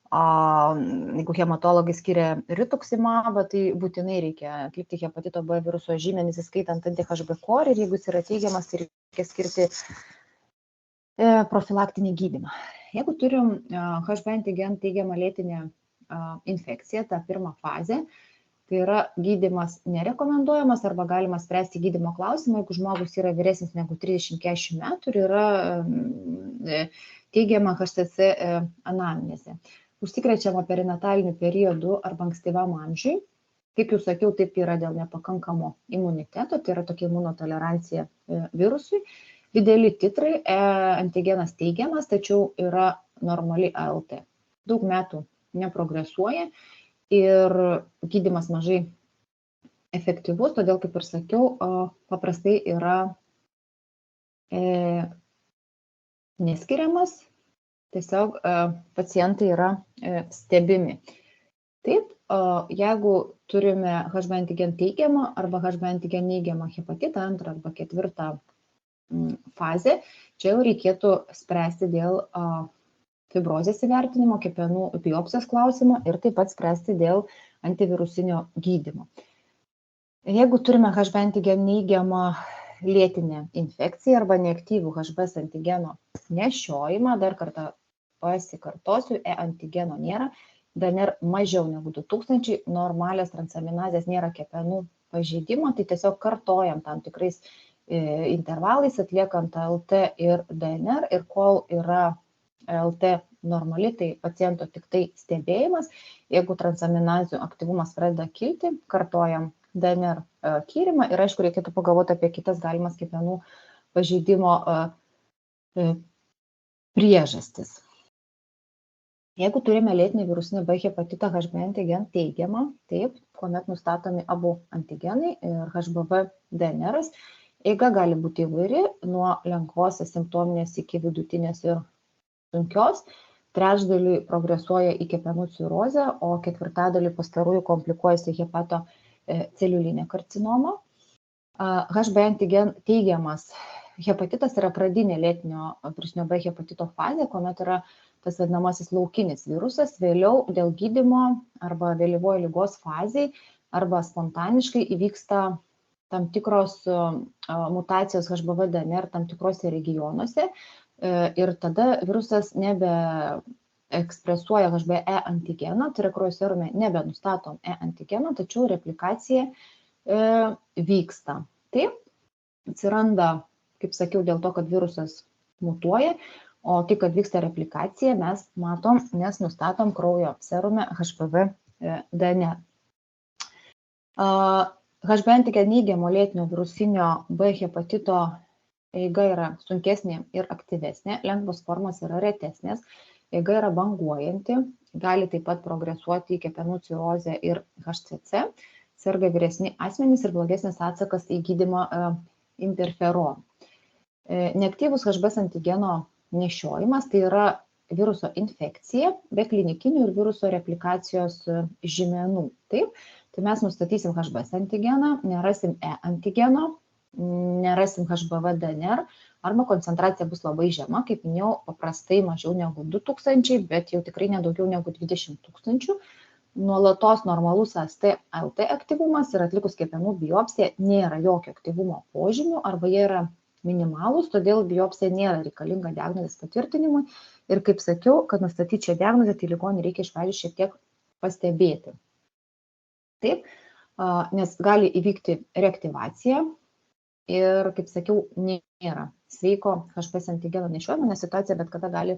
jeigu hematologai skiria rituximabą, tai būtinai reikia atlikti hepatito B viruso žymenis, įskaitant anti-HB core, ir jeigu jis yra teigiamas, tai reikia skirti profilaktinį gydymą. Jeigu turim HB antigen teigiamą lėtinę infekciją, tą pirmą fazę, tai yra gydymas nerekomenduojamas arba galima spręsti gydymo klausimą, jeigu žmogus yra vyresnis negu 30-40 metų ir yra teigiama HCC anamnezė. Užsikrečiama perinataliniu periodu arba ankstyvam amžiui. Kaip jau sakiau, taip yra dėl nepakankamo imuniteto, tai yra tokia imunotolerancija virusui. Dideli titrai, antigenas teigiamas, tačiau yra normali ALT. Daug metų neprogresuoja ir gydymas mažai efektyvus, todėl, kaip ir sakiau, paprastai yra neskiriamas, tiesiog pacientai yra stebimi. Taip, jeigu turime HB antigen teigiamą arba HB antigen neigiamą hepatitą, antrą arba ketvirtą fazę, čia jau reikėtų spręsti dėl fibrozės įvertinimo, kepenų biopsijos klausimo ir taip pat spręsti dėl antivirusinio gydymo. Jeigu turime HB antigen neigiamą lėtinę infekciją arba neaktyvų HBs antigeno nešiojimą, dar kartą pasikartosiu, antigeno nėra, DNR mažiau negu 2000, normalias transaminazės nėra kepenų pažeidimo, tai tiesiog kartojam tam tikrais intervalais, atliekant LT ir DNR, ir kol yra LT normali, tai paciento tik tai stebėjimas. Jeigu transaminazių aktyvumas pradeda kilti, kartojam DNR tyrimą ir aišku, reikėtų pagalvoti apie kitas galimas kepenų pažeidimo priežastis. Jeigu turime lėtinį virusinį B hepatitą HB antigen teigiamą, taip, kuomet nustatomi abu antigenai ir HBV DNR'as, eiga gali būti įvairi, nuo lengvos simptominės iki vidutinės ir sunkios. Trečdaliui progresuoja į kepenų cirozę, o ketvirtadaliui pastarųjų komplikuojasi hepato celiulinė karcinoma. HB antigen teigiamas hepatitas yra pradinė lėtinio virusinio B hepatito fazė, kuomet yra tas vadinamasis laukinis virusas, vėliau dėl gydymo arba vėlyvojo ligos fazėj arba spontaniškai įvyksta tam tikros mutacijos HBV DNR tam tikrose regionuose ir tada virusas nebe ekspresuoja HBe antigeną, tai yra kraujo serume nebenustatom antigeno, tačiau replikacija vyksta. Taip, atsiranda, kaip sakiau, dėl to, kad virusas mutuoja, o tai, kad vyksta replikacija, mes matom, nes nustatom kraujo serume HBV DNR. HB antigen neigiamo lėtinio virusinio B hepatito eiga yra sunkesnė ir aktyvesnė, lengvos formos yra retesnės, eiga yra banguojanti, gali taip pat progresuoti į kepenų cirozę ir HCC, serga vyresni asmenys ir blogesnis atsakas į gydymą interferonų. Neaktyvus HBs antigeno nešiojimas, tai yra viruso infekcija be klinikinių ir viruso replikacijos žymenų. Taip, tai mes nustatysim HBs antigeną, nerasim antigeno, nerasim HBV DNR, arba koncentracija bus labai žema, kaip minėjau, paprastai mažiau negu 2000, bet jau tikrai nedaugiau negu 20 000. Nuolatos normalus AST-LT aktyvumas ir atlikus kepenų biopsiją nėra jokio aktyvumo požymių arba jie yra minimalūs, todėl biopsija nėra reikalinga diagnozės patvirtinimui. Ir kaip sakiau, kad nustatyti šią diagnozę, tai ligonį reikia iš pradžių šiek tiek pastebėti. Taip, nes gali įvykti reaktyvacija ir, kaip sakiau, nėra sveiko HBs antigeno nešiojimo, nes situacija bet kada gali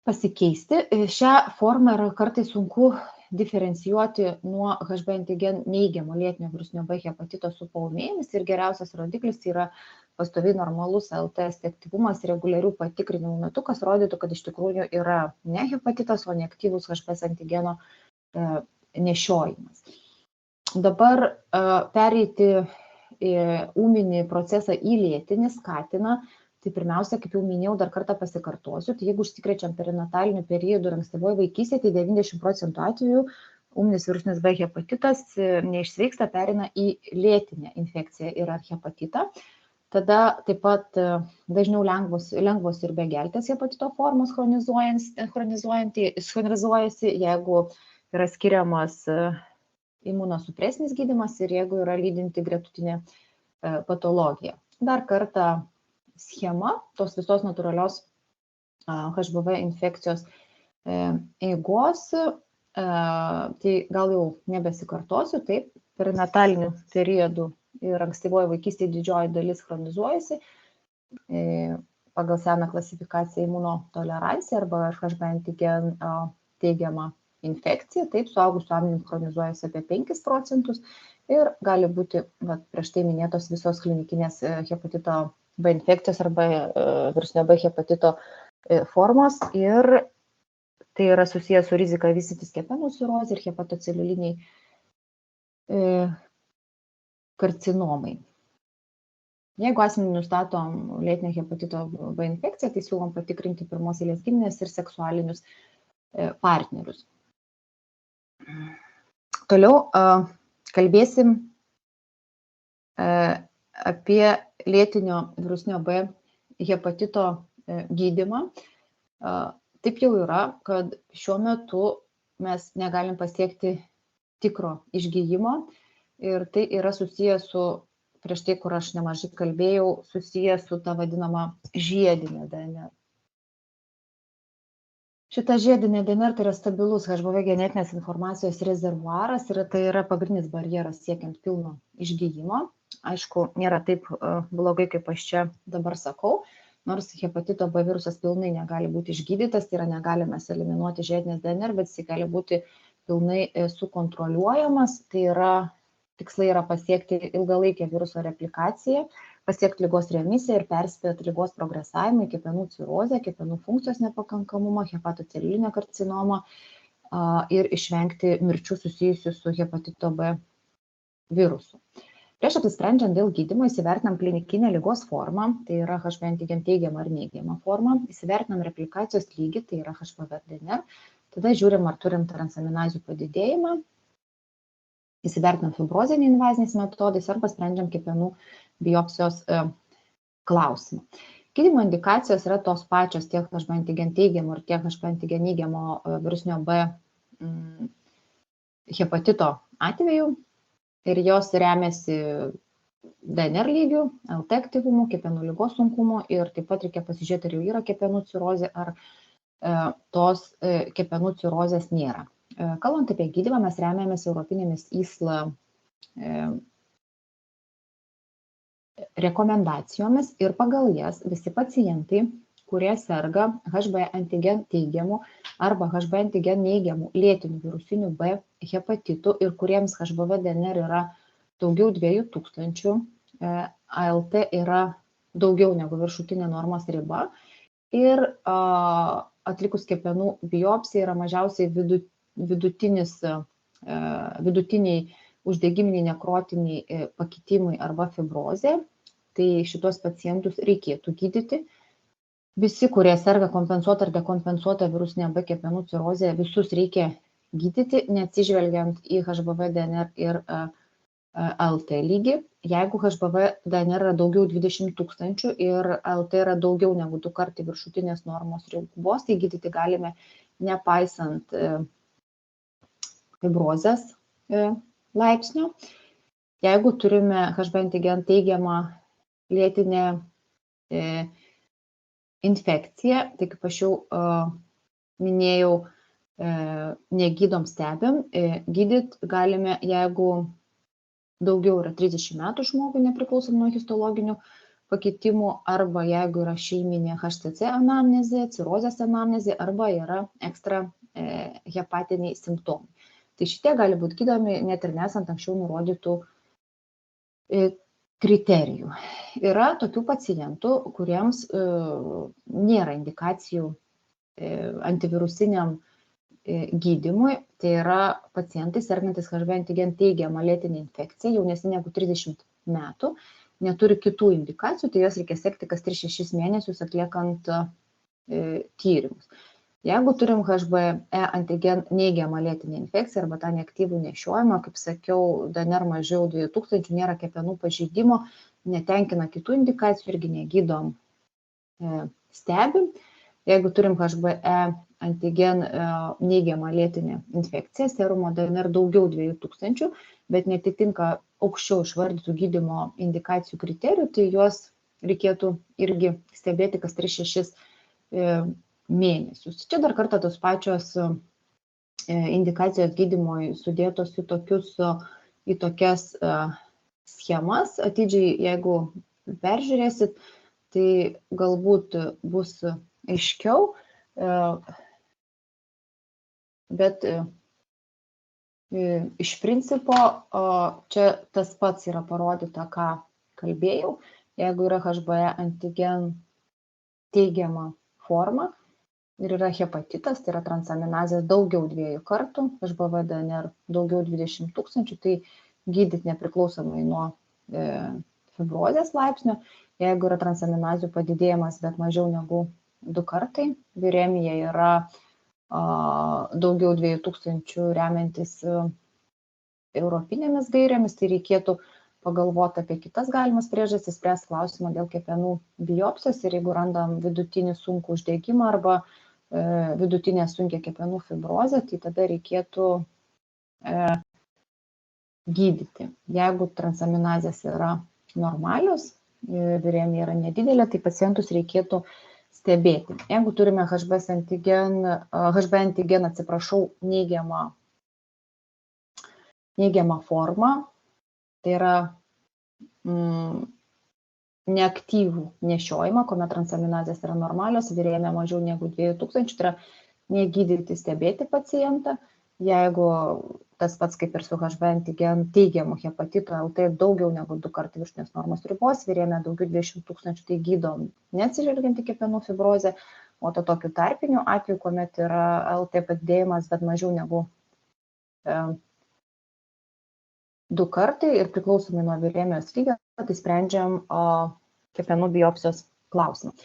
pasikeisti. Šią formą yra kartais sunku diferencijuoti nuo HB antigen neigiamo lėtinio virusinio B hepatito su paūmėjimis ir geriausias rodiklis yra pastoviai normalus LTS aktyvumas reguliarių patikrinimų metu, kas rodytų, kad iš tikrųjų yra ne hepatitas, o neaktyvus HBs antigeno nešiojimas. Dabar pereiti ūminį procesą į lėtinį skatina. Tai pirmiausia, kaip jau minėjau, dar kartą pasikartosiu, tai jeigu užsikrečiam perinataliniu periodu ir ankstyvoje vaikystėje, tai 90% atvejų ūminis virusinis B hepatitas neišsveiksta, perina į lėtinę infekciją ir ar hepatitą. Tada taip pat dažniau lengvos ir begeltės hepatito formos chronizuojasi, jeigu yra skiriamas imunosupresinis gydymas ir jeigu yra lydinti gretutinė patologija. Dar kartą schema tos visos natūralios HBV infekcijos eigos, tai gal jau nebesikartosiu, taip, perinataliniu periodu ir ankstyvoje vaikystėje didžioji dalis chronizuojasi pagal seną klasifikaciją imunotolerancija arba HB antigen teigiama infekcija, taip, suaugusių amžiumi chronizuojasi apie 5% ir gali būti prieš tai minėtos visos klinikinės hepatito B infekcijos arba virusinio B hepatito formos ir tai yra susijęs su rizika vystytis kepenų cirozei ir hepatoceliuliniai karcinomai. Jeigu asmenį nustatom lėtinę hepatito B infekciją, tai siūlom patikrinti pirmos eilės giminės ir seksualinius partnerius. Toliau kalbėsim apie lėtinio virusinio B hepatito gydymą. taip jau yra, kad šiuo metu mes negalim pasiekti tikro išgyjimo ir tai yra susijęs su, prieš tai, kur aš nemažai kalbėjau, susijęs su ta vadinama žiedinė DNR. Šita žiedinė DNR tai yra stabilus HBV genetinės informacijos rezervuaras ir tai yra pagrindinis barjeras siekiant pilno išgyjimo. Aišku, nėra taip blogai, kaip aš čia dabar sakau, nors hepatito B virusas pilnai negali būti išgydytas, tai yra negalime eliminuoti žiedinės DNR, bet jis gali būti pilnai sukontroliuojamas, tai yra tikslai yra pasiekti ilgalaikę viruso replikaciją, pasiekti ligos remisiją ir perspėti ligos progresavimą, kepenų cirozę, kepenų funkcijos nepakankamumą, hepatoceliulinę karcinomą ir išvengti mirčių susijusių su hepatito B virusu. Prieš apsisprendžiant dėl gydymo įsivertinam klinikinę ligos formą, tai yra HB antigen teigiamą ar neigiamą formą, įsivertinam replikacijos lygį, tai yra HBV DNR, tada žiūrim, ar turim transaminazių padidėjimą, įsivertinam fibrozę invaziniais metodais arba sprendžiam kepenų biopsijos klausimą. Gydymo indikacijos yra tos pačios tiek HB antigen teigiamo ir tiek HB antigen neigiamo virusinio B hepatito atveju ir jos remiasi DNR lygių, LT aktyvumu, kepenų ligos sunkumu ir taip pat reikia pasižiūrėti, ar jau yra kepenų cirozė, ar tos kepenų cirozės nėra. Kalbant apie gydymą, mes remiamės europinėmis ISLA rekomendacijomis ir pagal jas visi pacientai, kurie serga HB antigen teigiamų arba HB antigen neigiamų lėtinių virusinių B hepatitų ir kuriems HBV DNR yra daugiau 2000, ALT yra daugiau negu viršutinė normos riba ir atlikus kepenų biopsiją yra mažiausiai vidutiniai uždegiminiai nekrotiniai pakitimai arba fibrozė, tai šitos pacientus reikėtų gydyti. Visi, kurie serga kompensuota ar dekompensuota virusinė B kepenų cirozė, visus reikia gydyti, neatsižvelgiant į HBV DNR ir LT lygį. Jeigu HBV DNR yra daugiau 20 000 ir LT yra daugiau negu 2 kartai viršutinės normos ribos, tai gydyti galime nepaisant fibrozės laipsnio. Jeigu turime HB antigen teigiamą lėtinę infekciją, tai kaip aš jau minėjau, negydom stebim, gydyt galime, jeigu daugiau yra 30 metų žmogui nepriklausom nuo histologinių pakitimų, arba jeigu yra šeiminė HCC anamnezė, cirozės anamnezė, arba yra ekstra hepatiniai simptomai. Tai šitie gali būti gydomi net ir nesant anksčiau nurodytų kriterijų. Yra tokių pacientų, kuriems nėra indikacijų antivirusiniam gydymui, tai yra pacientai sergantis HB antigen teigiamą lėtinę infekciją, jaunesni negu 30 metų, neturi kitų indikacijų, tai jos reikia sekti kas 3-6 mėnesius atliekant tyrimus. Jeigu turim HBE antigen neigiamą lėtinę infekciją arba tą neaktyvų nešiojimą, kaip sakiau, DNR mažiau 2000, nėra kepenų pažeidimo, netenkina kitų indikacijų, irgi negydom stebim. Jeigu turim HBE antigen neigiamą lėtinę infekciją, serumo DNR daugiau 2000, bet netitinka aukščiau išvardytų gydymo indikacijų kriterijų, tai juos reikėtų irgi stebėti kas 3-6 mėnesius. Čia dar kartą tos pačios indikacijos gydymui sudėtos į tokias schemas. Atidžiai, jeigu peržiūrėsit, tai galbūt bus aiškiau, bet iš principo čia tas pats yra parodyta, ką kalbėjau. Jeigu yra HBE antigen teigiama forma ir yra hepatitas, tai yra transaminazės daugiau 2 kartų, HBV DNR daugiau 20 000, tai gydyti nepriklausomai nuo fibrozės laipsnio. Jeigu yra transaminazių padidėjimas, bet mažiau negu 2 kartai, viremija yra daugiau 2000 remiantis europinėmis gairėmis, tai reikėtų pagalvoti apie kitas galimas priežastis, spręs klausimą dėl kepenų biopsijos ir jeigu randam vidutinį sunkų uždegimą arba vidutinė sunkia kepenų fibrozė, tai tada reikėtų gydyti. Jeigu transaminazės yra normalios, viremija yra nedidelė, tai pacientus reikėtų stebėti. Jeigu turime HB antigeną, neigiamą formą, tai yra neaktyvų nešiojimą, kuomet transaminazės yra normalios, viremija mažiau negu 2000, tai yra negydyti, stebėti pacientą. Jeigu tas pats kaip ir su HB antigen teigiamu hepatitu LT daugiau negu 2 kartai viršutinės normos ribos, viremija daugiau 20 000, tai gydom neatsižvelgiant į kepenų fibrozę, o to tokiu tarpiniu atveju, kuomet yra LT padidėjimas, bet mažiau negu 2 kartai ir priklausomai nuo viremijos lygio, tai sprendžiam kepenų biopsijos klausimą.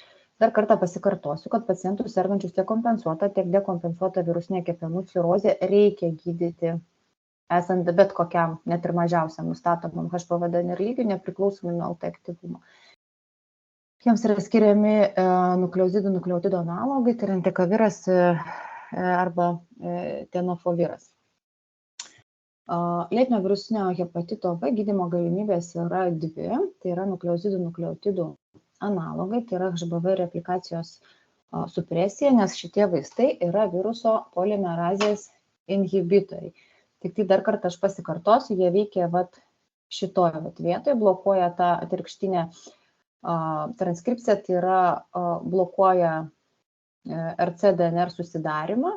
Dar kartą pasikartosiu, kad pacientų sergančius tiek kompensuota, tiek dekompensuota virusinė kepenų cirozė reikia gydyti esant bet kokiam, net ir mažiausiam nustatomam HBV DNR lygiui, nepriklausomai nuo LT aktyvumo. Jiems yra skiriami nukleozidų nukleotido analogai, tai yra entekaviras arba tenofoviras. Lėtinio virusinio hepatito B gydymo galimybės yra dvi, tai yra nukleozidų nukleotidų analogai, tai yra HBV replikacijos supresija, nes šitie vaistai yra viruso polimerazės inhibitoriai. Tik tai dar kartą aš pasikartosiu, jie veikia šitoje vietoje, blokuoja tą atvirkštinę transkripciją, tai yra blokuoja RC-DNR susidarimą,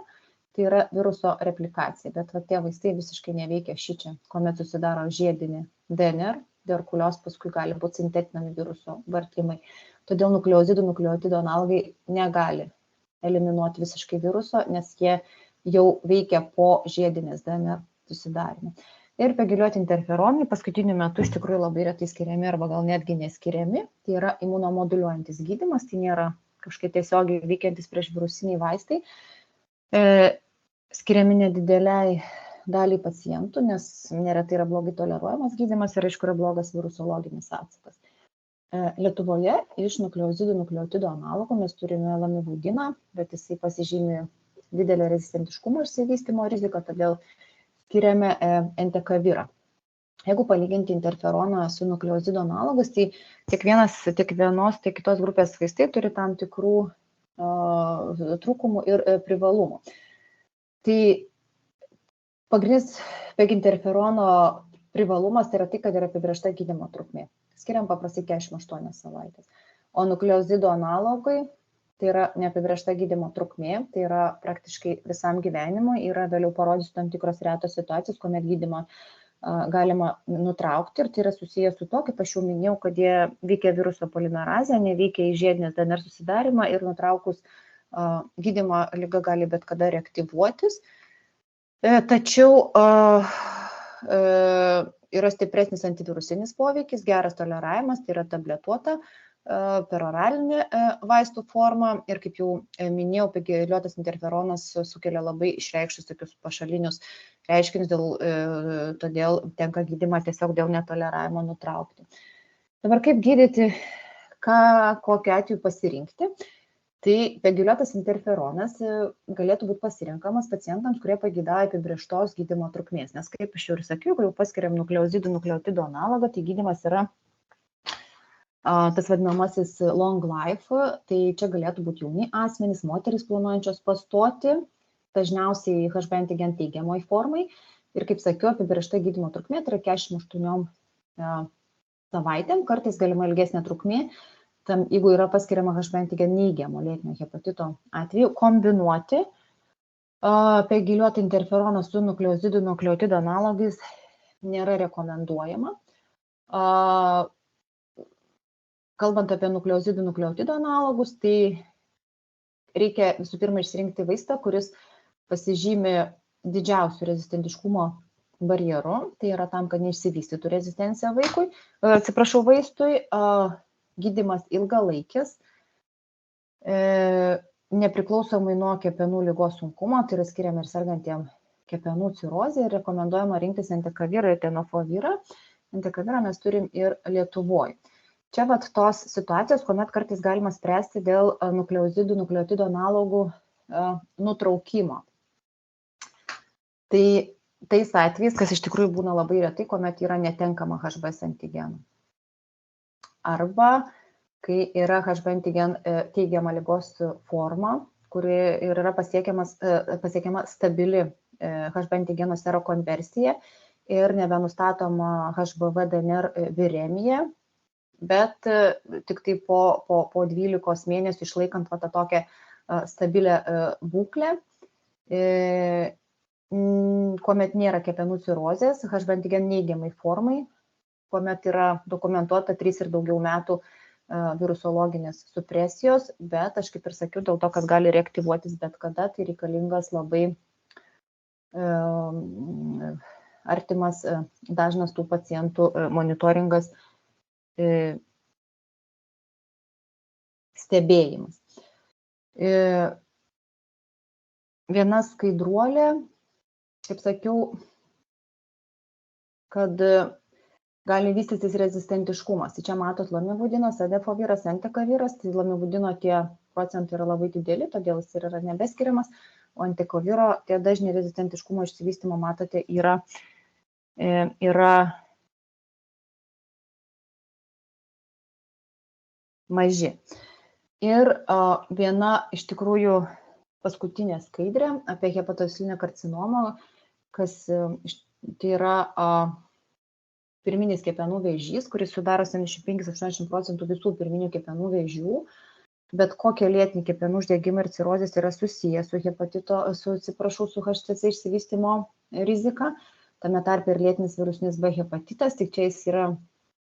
tai yra viruso replikacija, bet tie vaistai visiškai neveikia šičia, kuomet susidaro žiedinė DNR, dėl kurios paskui gali būti sintetinami viruso baltymai. Todėl nukleozidų nukleotido analogai negali eliminuoti visiškai viruso, nes jie jau veikia po žiedinės DNR susidarimo. Ir pegiliuoti interferonai paskutiniu metu iš tikrųjų labai retai skiriami arba gal netgi neskiriami. Tai yra imunomoduliuojantis gydymas, tai nėra kažkaip tiesiogiai veikiantis prieš virusiniai vaistai. Skiriami nedideliai daliai pacientų, nes neretai yra blogai toleruojamas gydymas ir aišku yra blogas virusologinis atsakas. Lietuvoje iš nukleozidų nukleotido analogų mes turime lamivudiną, bet jisai pasižymi didelę rezistentiškumo išsivystymo riziką, todėl skiriame entekavirą. Jeigu palyginti interferoną su nukleozido analogas, tai tiek vienos, tiek kitos grupės vaistai turi tam tikrų trūkumų ir privalumų. Tai pagrindinis peginterferono privalumas tai yra tai, kad yra apibrėžta gydymo trukmė. Skiriam paprastai 48 savaitės. O nukleozido analogai tai yra neapibrėžta gydymo trukmė, tai yra praktiškai visam gyvenimui, yra vėliau parodysiu tam tikros retos situacijos, kuomet gydymą galima nutraukti ir tai yra susijęs su to, kaip aš jau minėjau, kad jie veikia viruso polimerazę, neveikia į žiedinės DNR susidarimą ir nutraukus gydymo liga gali bet kada reaktyvuotis. Tačiau yra stipresnis antivirusinis poveikis, geras toleravimas, tai yra tabletuota peroralinė vaistų forma ir kaip jau minėjau, pegiliuotas interferonas sukelia labai išreikštus tokius pašalinius reiškinius, todėl tenka gydymą tiesiog dėl netoleravimo nutraukti. Dabar kaip gydyti, kokiu atveju pasirinkti? Tai pegiliuotas interferonas galėtų būti pasirinkamas pacientams, kurie pageidauja apibrėžtos gydymo trukmės, nes kaip aš jau ir sakiau, kai jau paskiriam nukleozidų nukleotido analogą, tai gydymas yra tas vadinamasis long life, tai čia galėtų būti jauni asmenys, moterys planuojančios pastoti, dažniausiai HB antigen teigiamoj formai ir kaip sakiau, apibrėžta gydymo trukmė tai yra 48 savaitėm, kartais galima ilgesnė trukmė. Jeigu yra paskiriama HB antigen neigiamo lėtinio hepatito atveju, kombinuoti pegiliuotą interferoną su nukleozidų nukleotido analogais nėra rekomenduojama. Kalbant apie nukleozidų nukleotido analogus, tai reikia visų pirma išsirinkti vaistą, kuris pasižymi didžiausių rezistentiškumo barjerų, tai yra tam, kad neišsivystytų rezistencija vaistui. Gydymas ilgalaikis, nepriklausomai nuo kepenų ligos sunkumo, tai yra skiriama ir sergantiem kepenų cirozė ir rekomenduojama rinktis entekavirą ir tenofovirą. Entekavirą mes turim ir Lietuvoje. Čia tos situacijos, kuomet kartais galima spręsti dėl nukleozidų nukleotido analogų nutraukimo. Tai tais atvejais, kas iš tikrųjų būna labai retai, kuomet yra netenkama HBS antigenų. Arba kai yra HB antigen teigiama ligos forma, kuri ir yra pasiekiama stabili HB antigeno serokonversija ir nebenustatoma HBV DNR viremija, bet tik tai po 12 mėnesių išlaikant tą tokią stabilę būklę, kuomet nėra kepenų cirozės, HB antigen neigiamai formai, kuomet yra dokumentuota 3 ir daugiau metų virusologinės supresijos, bet aš kaip ir sakiau, dėl to, kad gali reaktyvuotis bet kada, tai reikalingas labai artimas, dažnas tų pacientų monitoringas, stebėjimas. Viena skaidruolė, kaip sakiau, kad gali vystytis rezistentiškumas. Tai čia matot lamivudinas, adefoviras, entekaviras, tai lamivudino tie procentai yra labai dideli, todėl jis yra nebeskiriamas, o entekaviro tie dažniai rezistentiškumo išsivystymo, matote, yra maži. Ir viena iš tikrųjų paskutinė skaidrė apie hepatocilinę karcinomą, kas tai yra pirminis kepenų vėžys, kuris sudaro 75–80% visų pirminių kepenų vėžių, bet kokie lėtiniai kepenų uždegimai ir cirozės yra susiję su hepatito, su HCC išsivystymo rizika, tame tarpe ir lėtinis virusinis B hepatitas, tik čia jis yra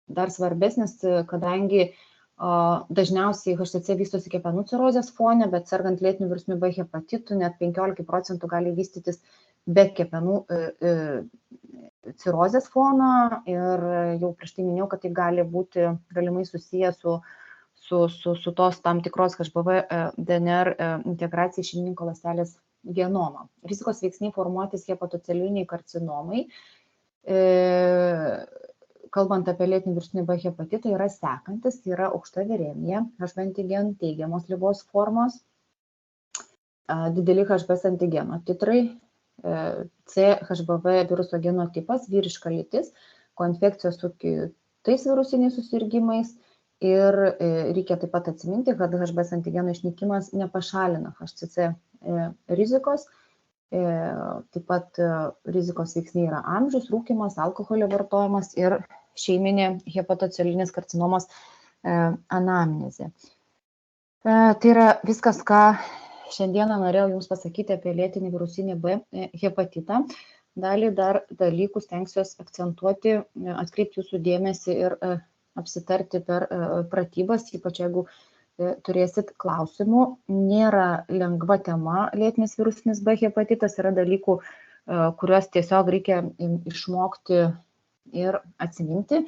dar svarbesnis, kadangi dažniausiai HCC vystosi kepenų cirozės fone, bet sergant lėtiniu virusiniu B hepatitu net 15% gali vystytis be kepenų cirozės fono ir jau prieš tai minėjau, kad tai gali būti galimai susiję su tos tam tikros HBV DNR integracija į šeimininko ląstelės genomą. Rizikos veiksniai formuotis hepatoceliniai karcinomai, kalbant apie lėtinį virusinį B hepatitą, yra sekantis, tai yra aukšta viremija, HB antigenų teigiamos ligos formos, dideli HBS antigeno titrai, CHBV viruso genotipas, vyriška lytis, koinfekcijos su kitais virusiniais susirgimais ir reikia taip pat atsiminti, kad HBS antigeno išnykimas nepašalina HCC rizikos, taip pat rizikos veiksniai yra amžius, rūkymas, alkoholio vartojimas ir šeiminė hepatocilinės karcinomos anamnezė. Tai yra viskas, ką šiandieną norėjau Jums pasakyti apie lėtinį virusinį B hepatitą. Dalį dar dalykų stengsiuosi akcentuoti, atkreipti Jūsų dėmesį ir apsitarti per pratybas, ypač jeigu turėsit klausimų. Nėra lengva tema lėtinis virusinis B hepatitas, yra dalykų, kuriuos tiesiog reikia išmokti ir atsiminti,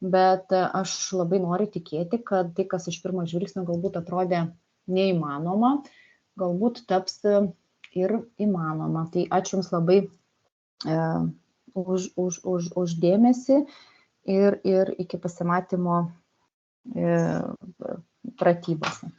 bet aš labai noriu tikėti, kad tai, kas iš pirmo žvilgsnio galbūt atrodė neįmanoma, galbūt taps ir įmanoma. Tai ačiū Jums labai už dėmesį ir iki pasimatymo pratybose.